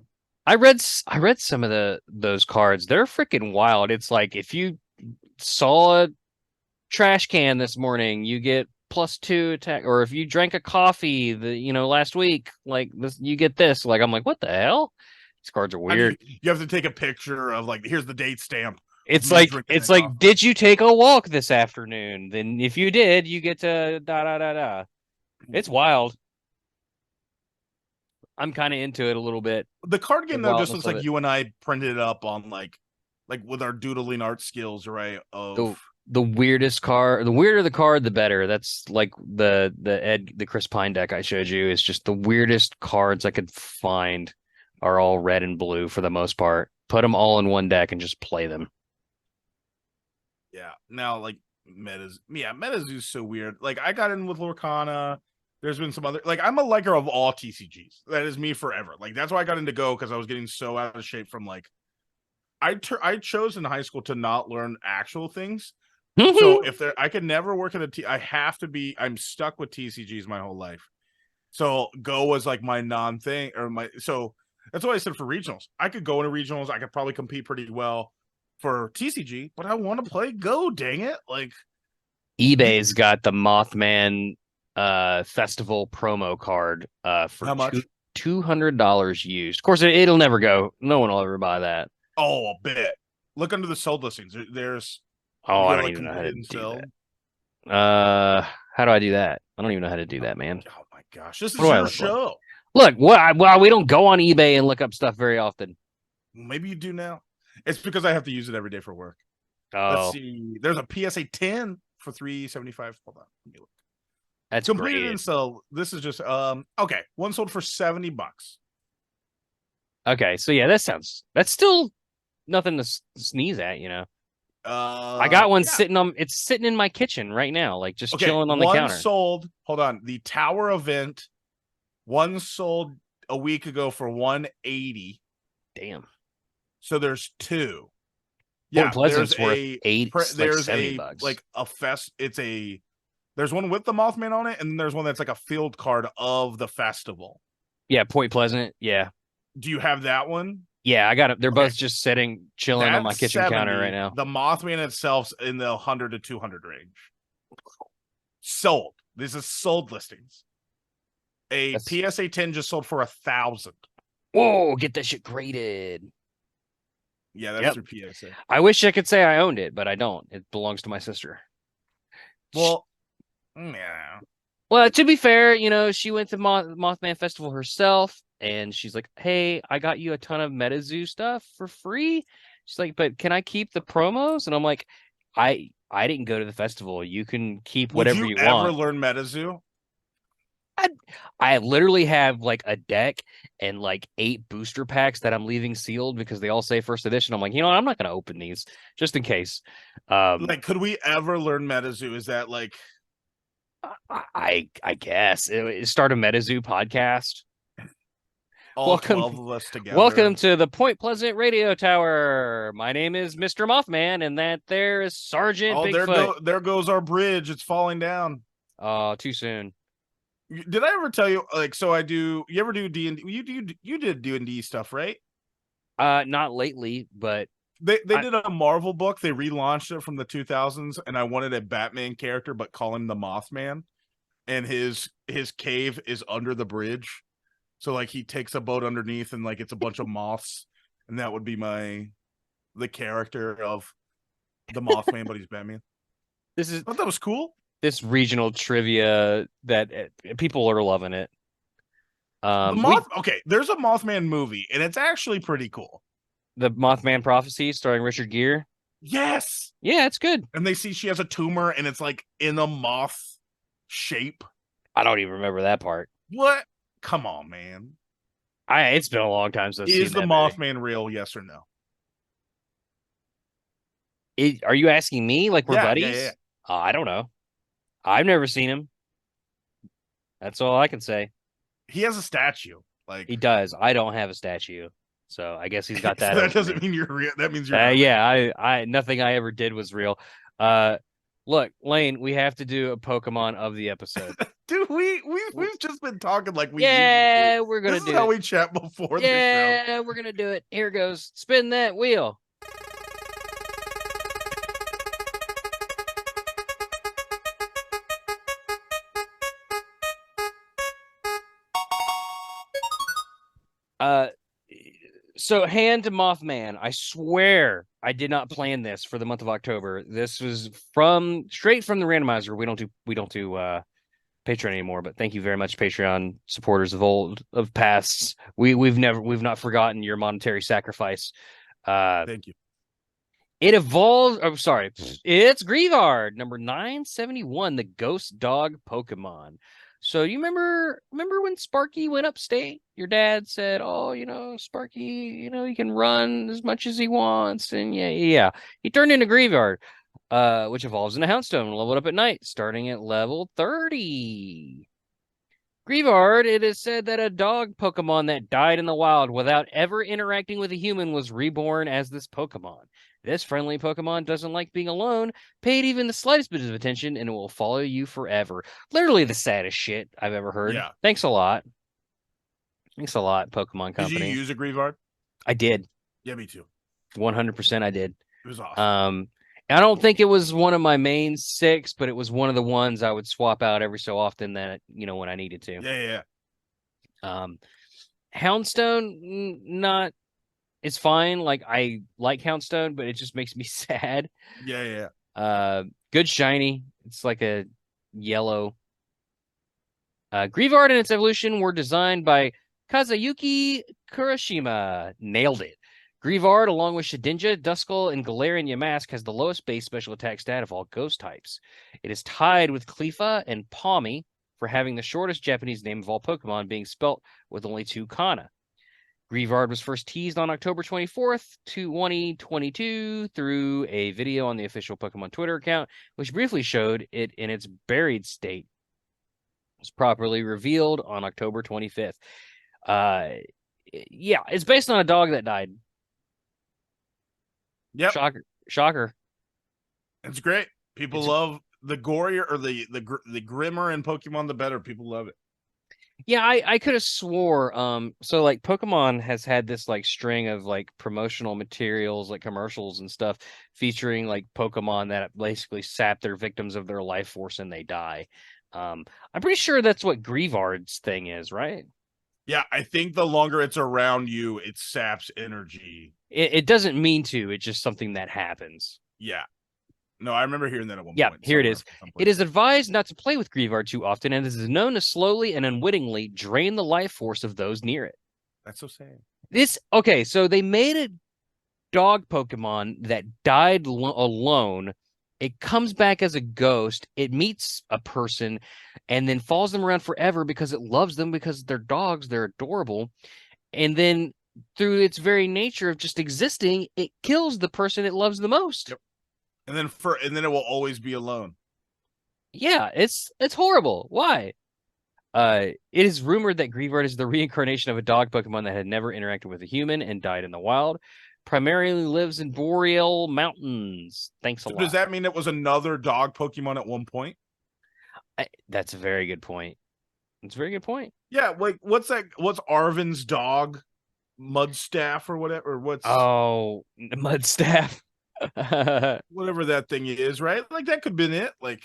I read some of those cards. They're freaking wild. It's like if you saw a trash can this morning, you get +2 attack, or if you drank a coffee last week, like this, you get this. Like I'm like, what the hell? These cards are weird. You have to take a picture of like here's the date stamp. It's like did you take a walk this afternoon? Then if you did, you get to da da da da. It's wild. I'm kind of into it a little bit. The card game though just looks like you and I printed it up on like with our doodling art skills, right? Of the weirdest card, the weirder the card, the better. That's like the Chris Pine deck I showed you is just the weirdest cards I could find are all red and blue for the most part. Put them all in one deck and just play them. Yeah. Now like MetaZoo's so weird. Like I got in with Lorcana. There's been some other, like, I'm a liker of all TCGs. That is me forever. Like, that's why I got into Go, because I was getting so out of shape from, like, I chose in high school to not learn actual things. So I could never work at I'm stuck with TCGs my whole life. So Go was, like, my non-thing, so that's why I said for regionals. I could go into regionals. I could probably compete pretty well for TCG, but I want to play Go, dang it. Like, eBay's got the Mothman festival promo card for how much? $200 used. Of course, it'll never go. No one will ever buy that. Oh, a bit. Look under the sold listings. There's I don't even know how to do that. How do I do that? I don't even know how to do that, man. Oh my gosh, this is your show. Look, well, we don't go on eBay and look up stuff very often. Maybe you do now. It's because I have to use it every day for work. Let's Oh, see. There's a PSA 10 for 375. Hold on. Let me look. that's Completed graded. and sold. This is just okay. One sold for $70. Okay, so yeah, that's still nothing to sneeze at, you know. I got one Yeah. it's sitting in my kitchen right now, like just Okay. chilling on the One counter. sold. Hold on. The Tower event. One sold a week ago for 180. Damn. So there's two. Point Yeah, there's Pleasant's worth a like there's a $70. like a fest. It's a there's one with the Mothman on it, and there's one that's like a field card of the festival. Yeah, Point Pleasant. Yeah. Do you have that one? Yeah, I got it. They're Okay, both just sitting, chilling on my that's kitchen counter right 70. now. The Mothman itself's in the 100 to 200 range. Sold. This is sold listings. A That's PSA 10 just sold for 1,000. Whoa, get that shit graded. Yeah, that's Yep. through PSA. I wish I could say I owned it, but I don't. It belongs to my sister. Well, yeah. Well, to be fair, you know, she went to Mothman Festival herself, and she's like, "Hey, I got you a ton of MetaZoo stuff for free." She's like, "But can I keep the promos?" And I'm like, I didn't go to the festival. You can keep Would whatever you you ever want." learn MetaZoo? I I literally have like a deck and like 8 booster packs that I'm leaving sealed because they all say first edition. I'm like, you know what? I'm not gonna open these just in case. Like, could we ever learn MetaZoo? Is that like I guess start a MetaZoo podcast. all Welcome 12 of us Welcome together? to the Point Pleasant Radio Tower. My name is Mr. Mothman, and that there is Sergeant Oh, Bigfoot. there goes our bridge. It's falling down. Oh, too soon. Did I ever tell you like so I do you ever do D&D? You did D&D stuff, right? Not lately, but They I did a Marvel book. They relaunched it from the 2000s, and I wanted a Batman character but call him the Mothman, and his cave is under the bridge. So like he takes a boat underneath and like it's a bunch of moths, and that would be the character of the Mothman, but he's Batman. this is I thought that was cool. this regional trivia that people are loving it. The We Okay, there's a Mothman movie, and it's actually pretty cool. the Mothman Prophecy starring Richard Gere. Yes. Yeah, it's good. And they see she has a tumor, and it's like in a moth shape. I don't even remember that part. What? Come on, man. It's been a long time since I've Is seen the that movie. Mothman real? Yes or no? Are you asking me like we're Yeah. buddies? I don't know. I've never seen him. That's all I can say. He has a statue. Like He does. I don't have a statue, so I guess he's got so that that over doesn't me. mean you're real. That means you're not real. Yeah, I nothing I ever did was real. Uh, look, Lane, we have to do a Pokemon of the episode. Dude, we've just been talking like we usually. Yeah, we're gonna This is do how it. we chat before the show. Yeah, we're gonna do it. Here goes. Spin that wheel. Uh, so hand to Mothman. I swear I did not plan this for the month of October. This was straight from the randomizer. We don't do Patreon anymore, but thank you very much, Patreon supporters of pasts. We've not forgotten your monetary sacrifice. Thank you. It evolved. Oh, sorry, it's Greavard, number 971, the Ghost Dog Pokemon. So you remember when Sparky went upstate? Your dad said, "Oh, you know, Sparky, you know, he can run as much as he wants," and yeah. He turned into Greavard, which evolves into Houndstone, leveled up at night, starting at level 30. Greavard, it is said that a dog Pokemon that died in the wild without ever interacting with a human was reborn as this Pokemon. This friendly Pokemon doesn't like being alone, pay it even the slightest bit of attention, and it will follow you forever. Literally the saddest shit I've ever heard. Yeah. Thanks a lot. Thanks a lot, Pokemon Did you Company. use a Greavard? I did. Yeah, me too. 100% I did. It was awesome. I don't think it was one of my main 6, but it was one of the ones I would swap out every so often that, you know, when I needed to. Yeah. Houndstone, not it's fine. Like I like Houndstone, but it just makes me sad. Yeah. Good shiny. It's like a yellow. Greavard and its evolution were designed by Kazuyuki Kurashima. Nailed it. Greavard, along with Shedinja, Duskull, and Galarian Yamask, has the lowest base special attack stat of all ghost types. It is tied with Cleafa and Palmy for having the shortest Japanese name of all Pokemon, being spelt with only 2 kana. Greavard was first teased on October 24th, 2022 through a video on the official Pokemon Twitter account, which briefly showed it in its buried state. It was properly revealed on October 25th. Yeah, it's based on a dog that died. Yep. Shocker. It's great. People love the gorier or the grimmer in Pokemon, the better. People love it. Yeah, I could have swore. So like Pokemon has had this like string of like promotional materials, like commercials and stuff, featuring like Pokemon that basically sap their victims of their life force and they die. I'm pretty sure that's what Greavard's thing is, right? Yeah, I think the longer it's around you, it saps energy. It doesn't mean to. It's just something that happens. Yeah. No, I remember hearing that at one point. Yeah, here it is. It is advised not to play with Greavard too often, and this is known to slowly and unwittingly drain the life force of those near it. That's so sad. Okay, so they made a dog Pokemon that died alone. It comes back as a ghost. It meets a person and then follows them around forever because it loves them because they're dogs. They're adorable. And then through its very nature of just existing, it kills the person it loves the most. Yep. And then it will always be alone. Yeah, it's horrible. Why? It is rumored that Greavard is the reincarnation of a dog Pokemon that had never interacted with a human and died in the wild. Primarily lives in boreal mountains. Thanks a lot. Does that mean it was another dog Pokemon at one point? That's a very good point. It's a very good point. Yeah, like what's Arvin's dog? Mudstaff or whatever. Mudstaff. Whatever that thing is, right? Like that could have been it. Like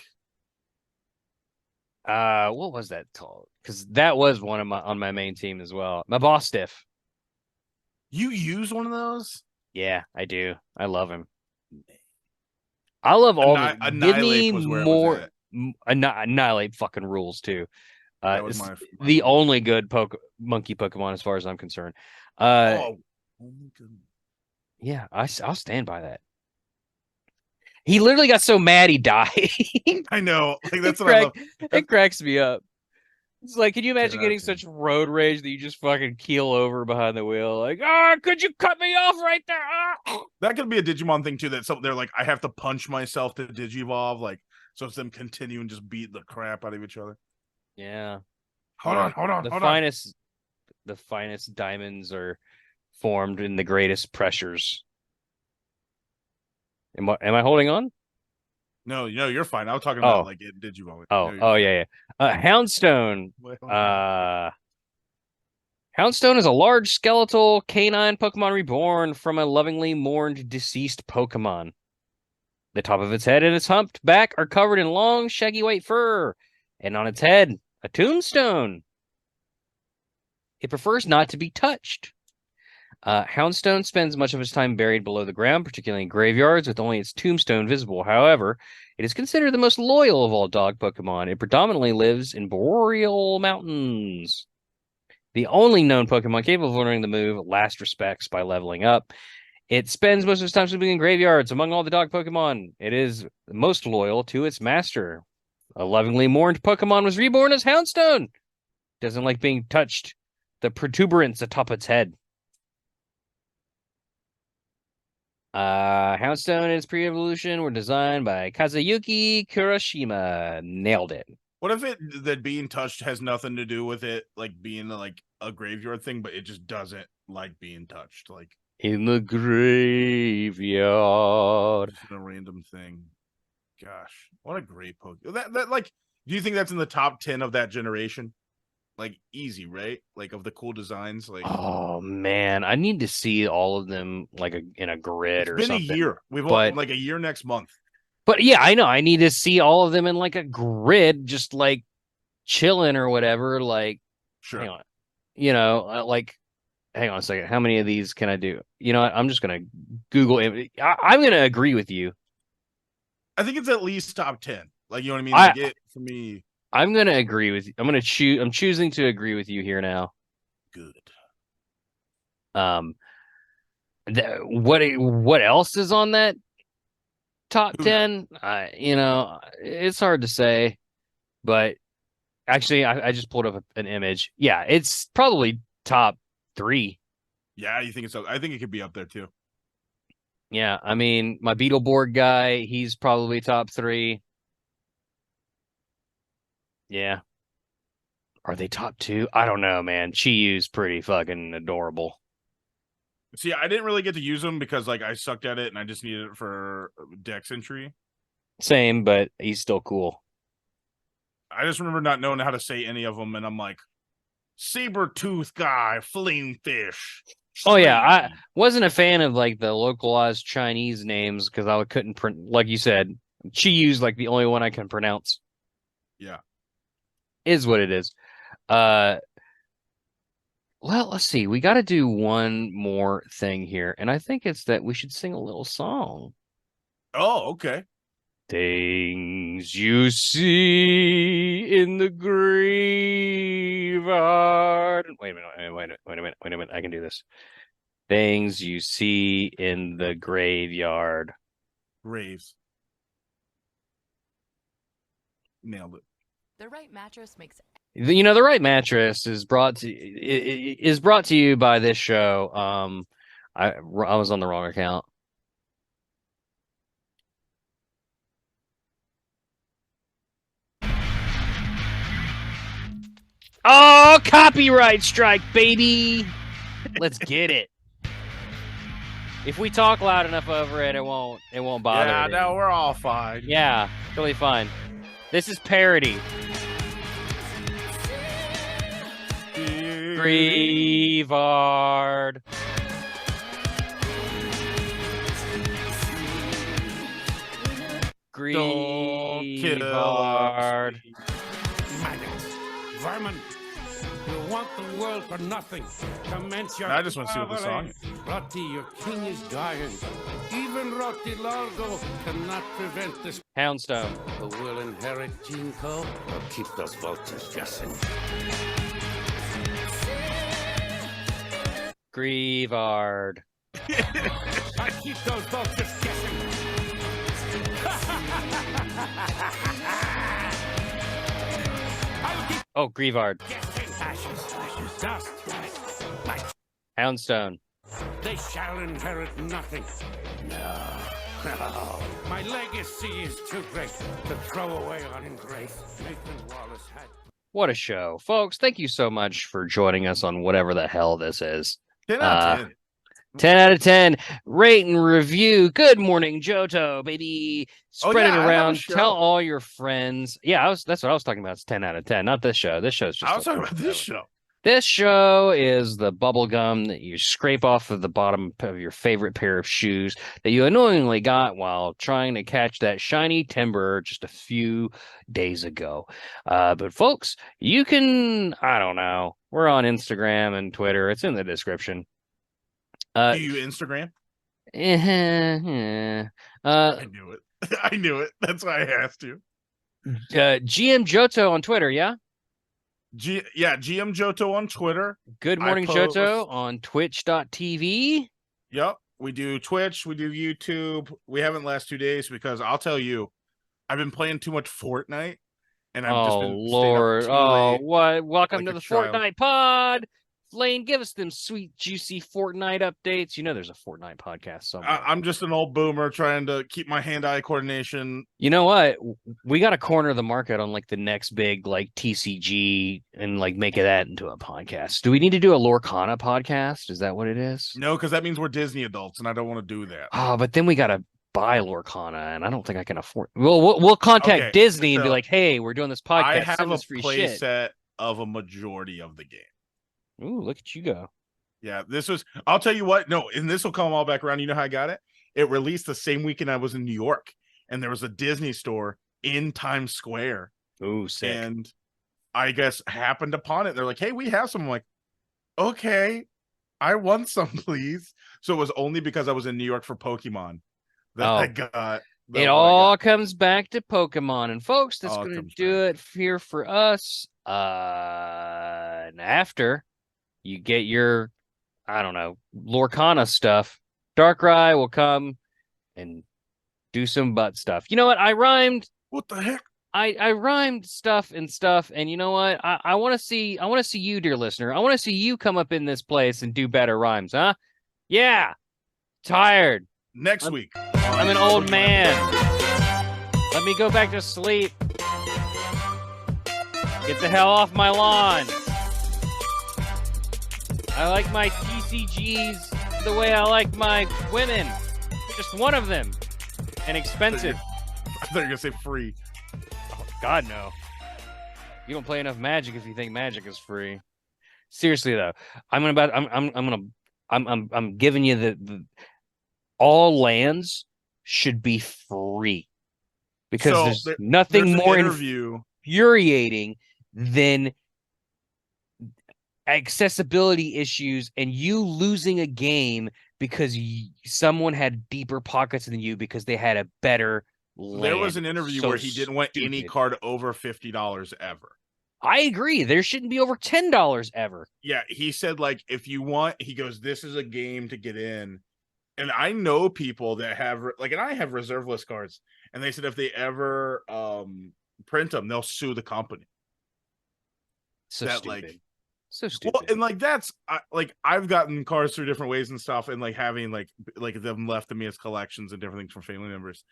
what was that called? Because that was one of on my main team as well. My boss stiff. You use one of those? Yeah, I do. I love him. I love all of it. Give me more. Annihilate fucking rules too. It's the only good monkey Pokemon as far as I'm concerned. Yeah, I'll stand by that. He literally got so mad he died. I know. Like, that's what I love. It cracks me up. It's like, can you imagine getting such road rage that you just fucking keel over behind the wheel? Like, could you cut me off right there? That could be a Digimon thing too. That they're like, I have to punch myself to Digivolve, like, so it's them continue and just beat the crap out of each other. Yeah. Hold on. The finest diamonds are formed in the greatest pressures. Am I holding on? No, you're fine. I was talking about like it Digivolve. Yeah. Houndstone. Houndstone is a large skeletal canine Pokemon reborn from a lovingly mourned deceased Pokemon. The top of its head and its humped back are covered in long, shaggy white fur, and on its head, a tombstone. It prefers not to be touched. Houndstone spends much of its time buried below the ground, particularly in graveyards, with only its tombstone visible. However, it is considered the most loyal of all dog Pokemon. It predominantly lives in boreal mountains. The only known Pokemon capable of learning the move Last Respects by leveling up. It spends most of its time sleeping in graveyards. Among all the dog Pokemon, it is most loyal to its master. A lovingly mourned Pokemon was reborn as Houndstone. Doesn't like being touched. The protuberance atop its head. Houndstone and its pre-evolution were designed by Kazuyuki Kurashima. Nailed it. What if that being touched has nothing to do with it, like being like a graveyard thing, but it just doesn't like being touched, like in the graveyard, just a random thing. Gosh, what a great Pokemon! That like, do you think that's in the top 10 of that generation? Like easy, right? Like of the cool designs. Like, oh man, I need to see all of them like in a grid or something. It's been a year. We've like a year next month. But yeah, I know. I need to see all of them in like a grid, just like chilling or whatever. Like, sure. Hang on. Like, hang on a second. How many of these can I do? You know what? I'm just gonna Google. I'm gonna agree with you. I think it's at least top 10. Like, you know what I mean? Like for me. I'm gonna agree with you. I'm choosing to agree with you here now. Good. Um, what else is on that top 10? It's hard to say, but actually, I just pulled up an image. Yeah, it's probably top 3. Yeah, you think it's up? I think it could be up there too. Yeah, I mean, my Beetleborg guy, he's probably top 3. Yeah. Are they top 2? I don't know, man. Chiyu's pretty fucking adorable. See, I didn't really get to use them because like I sucked at it and I just needed it for Dex entry. Same, but he's still cool. I just remember not knowing how to say any of them, and I'm like, saber-tooth guy, flame fish. Oh yeah, I wasn't a fan of like the localized Chinese names because I couldn't print. Like you said, Chiyu's like the only one I can pronounce. Yeah, is what it is. Well, let's see. We got to do one more thing here, and I think it's that we should sing a little song. Oh, okay. Things you see in the Greavard. Wait a minute. I can do this. Things you see in the graveyard. Graves. Nailed it. The right mattress makes the right mattress is brought to you by this show. I was on the wrong account. Oh, copyright strike, baby. Let's get it. If we talk loud enough over it, it won't bother. Yeah, no, we're all fine. Yeah, totally fine. This is parody. Greavard. Greavard. Vermin, you want the world for nothing. Commence your I just want to see what the song is. Rotti, your king is dying. Even Rotti Largo cannot prevent this. Houndstone. Who will inherit Jinko or keep those vultures guessing? Greavard. I keep those vultures guessing. Oh, Greavard. Dust. Houndstone. They shall inherit nothing. No. My legacy is too great to throw away on Grace. Nathan Wallace had. What a show. Folks, thank you so much for joining us on whatever the hell this is. 10 out of 10. 10 out of 10. Rate and review. Good morning, Johto, baby. Spread it around. Tell all your friends. Yeah, that's what I was talking about. It's 10 out of 10. Not this show. This show's just. I was talking about this show. This show is the bubble gum that you scrape off of the bottom of your favorite pair of shoes that you annoyingly got while trying to catch that shiny timber just a few days ago. But folks, you can, I don't know. We're on Instagram and Twitter. It's in the description. Do you Instagram? I knew it. I knew it. That's why I asked you. GM Johto on Twitter, yeah? GM Johto on Twitter. Good Morning Johto on twitch.tv. Yep. We do Twitch. We do YouTube. We haven't last 2 days because I'll tell you, I've been playing too much Fortnite. And I've just been Lord. Oh, what? Welcome like to the child. Fortnite pod. Lane, give us them sweet, juicy Fortnite updates. You know there's a Fortnite podcast somewhere. I'm just an old boomer trying to keep my hand-eye coordination. You know what? We got to corner the market on like the next big like TCG and like make that into a podcast. Do we need to do a Lorcana podcast? Is that what it is? No, because that means we're Disney adults, and I don't want to do that. Oh, but then we got to buy Lorcana, and I don't think I can afford. We'll contact Disney and be like, "Hey, we're doing this podcast. I have Send a us free play shit." set of a majority of the game. Ooh, look at you go. Yeah, I'll tell you what, no, and this will come all back around. You know how I got it? It released the same weekend I was in New York, and there was a Disney store in Times Square. Ooh, sick. And I guess happened upon it. They're like, hey, we have some. I'm like, okay, I want some, please. So it was only because I was in New York for Pokemon that I got. It all comes back to Pokemon, and folks, that's All going to comes do back. it here for us. And after you get your, I don't know, Lorcana stuff, Darkrai will come and do some butt stuff. You know what? I rhymed. What the heck? I rhymed stuff, and you know what? I want to see you, dear listener. I want to see you come up in this place and do better rhymes, huh? Yeah. Tired. Next week. I'm an old man. Let me go back to sleep. Get the hell off my lawn. I like my TCGs the way I like my women. Just one of them. And expensive. I thought you were gonna say free. Oh, God, no. You don't play enough Magic if you think Magic is free. Seriously though, I'm giving you the all lands should be free because there's nothing more infuriating than accessibility issues and you losing a game because someone had deeper pockets than you because they had a better land. There was an interview where he didn't want any card over $50 ever. I agree. There shouldn't be over $10 ever. Yeah, he said, like, if you want, he goes, this is a game to get in. And I know people that have, like, and I have reserve list cards. And they said if they ever print them, they'll sue the company. So that, stupid. Like, so stupid. Well, and like that's like I've gotten cards through different ways and stuff, and like having like them left to me as collections and different things from family members.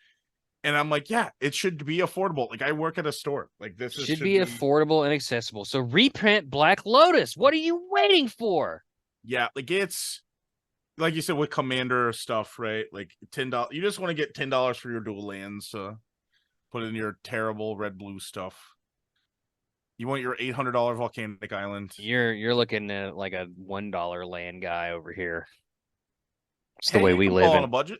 And I'm like, yeah, it should be affordable. Like I work at a store. Like this should be affordable and accessible. So reprint Black Lotus. What are you waiting for? Yeah, like it's like you said with Commander stuff, right? Like $10. You just want to get $10 for your dual lands. Put in your terrible red blue stuff. You want your $800 volcanic island. You're looking at like a $1 land guy over here. It's the way we live on a budget.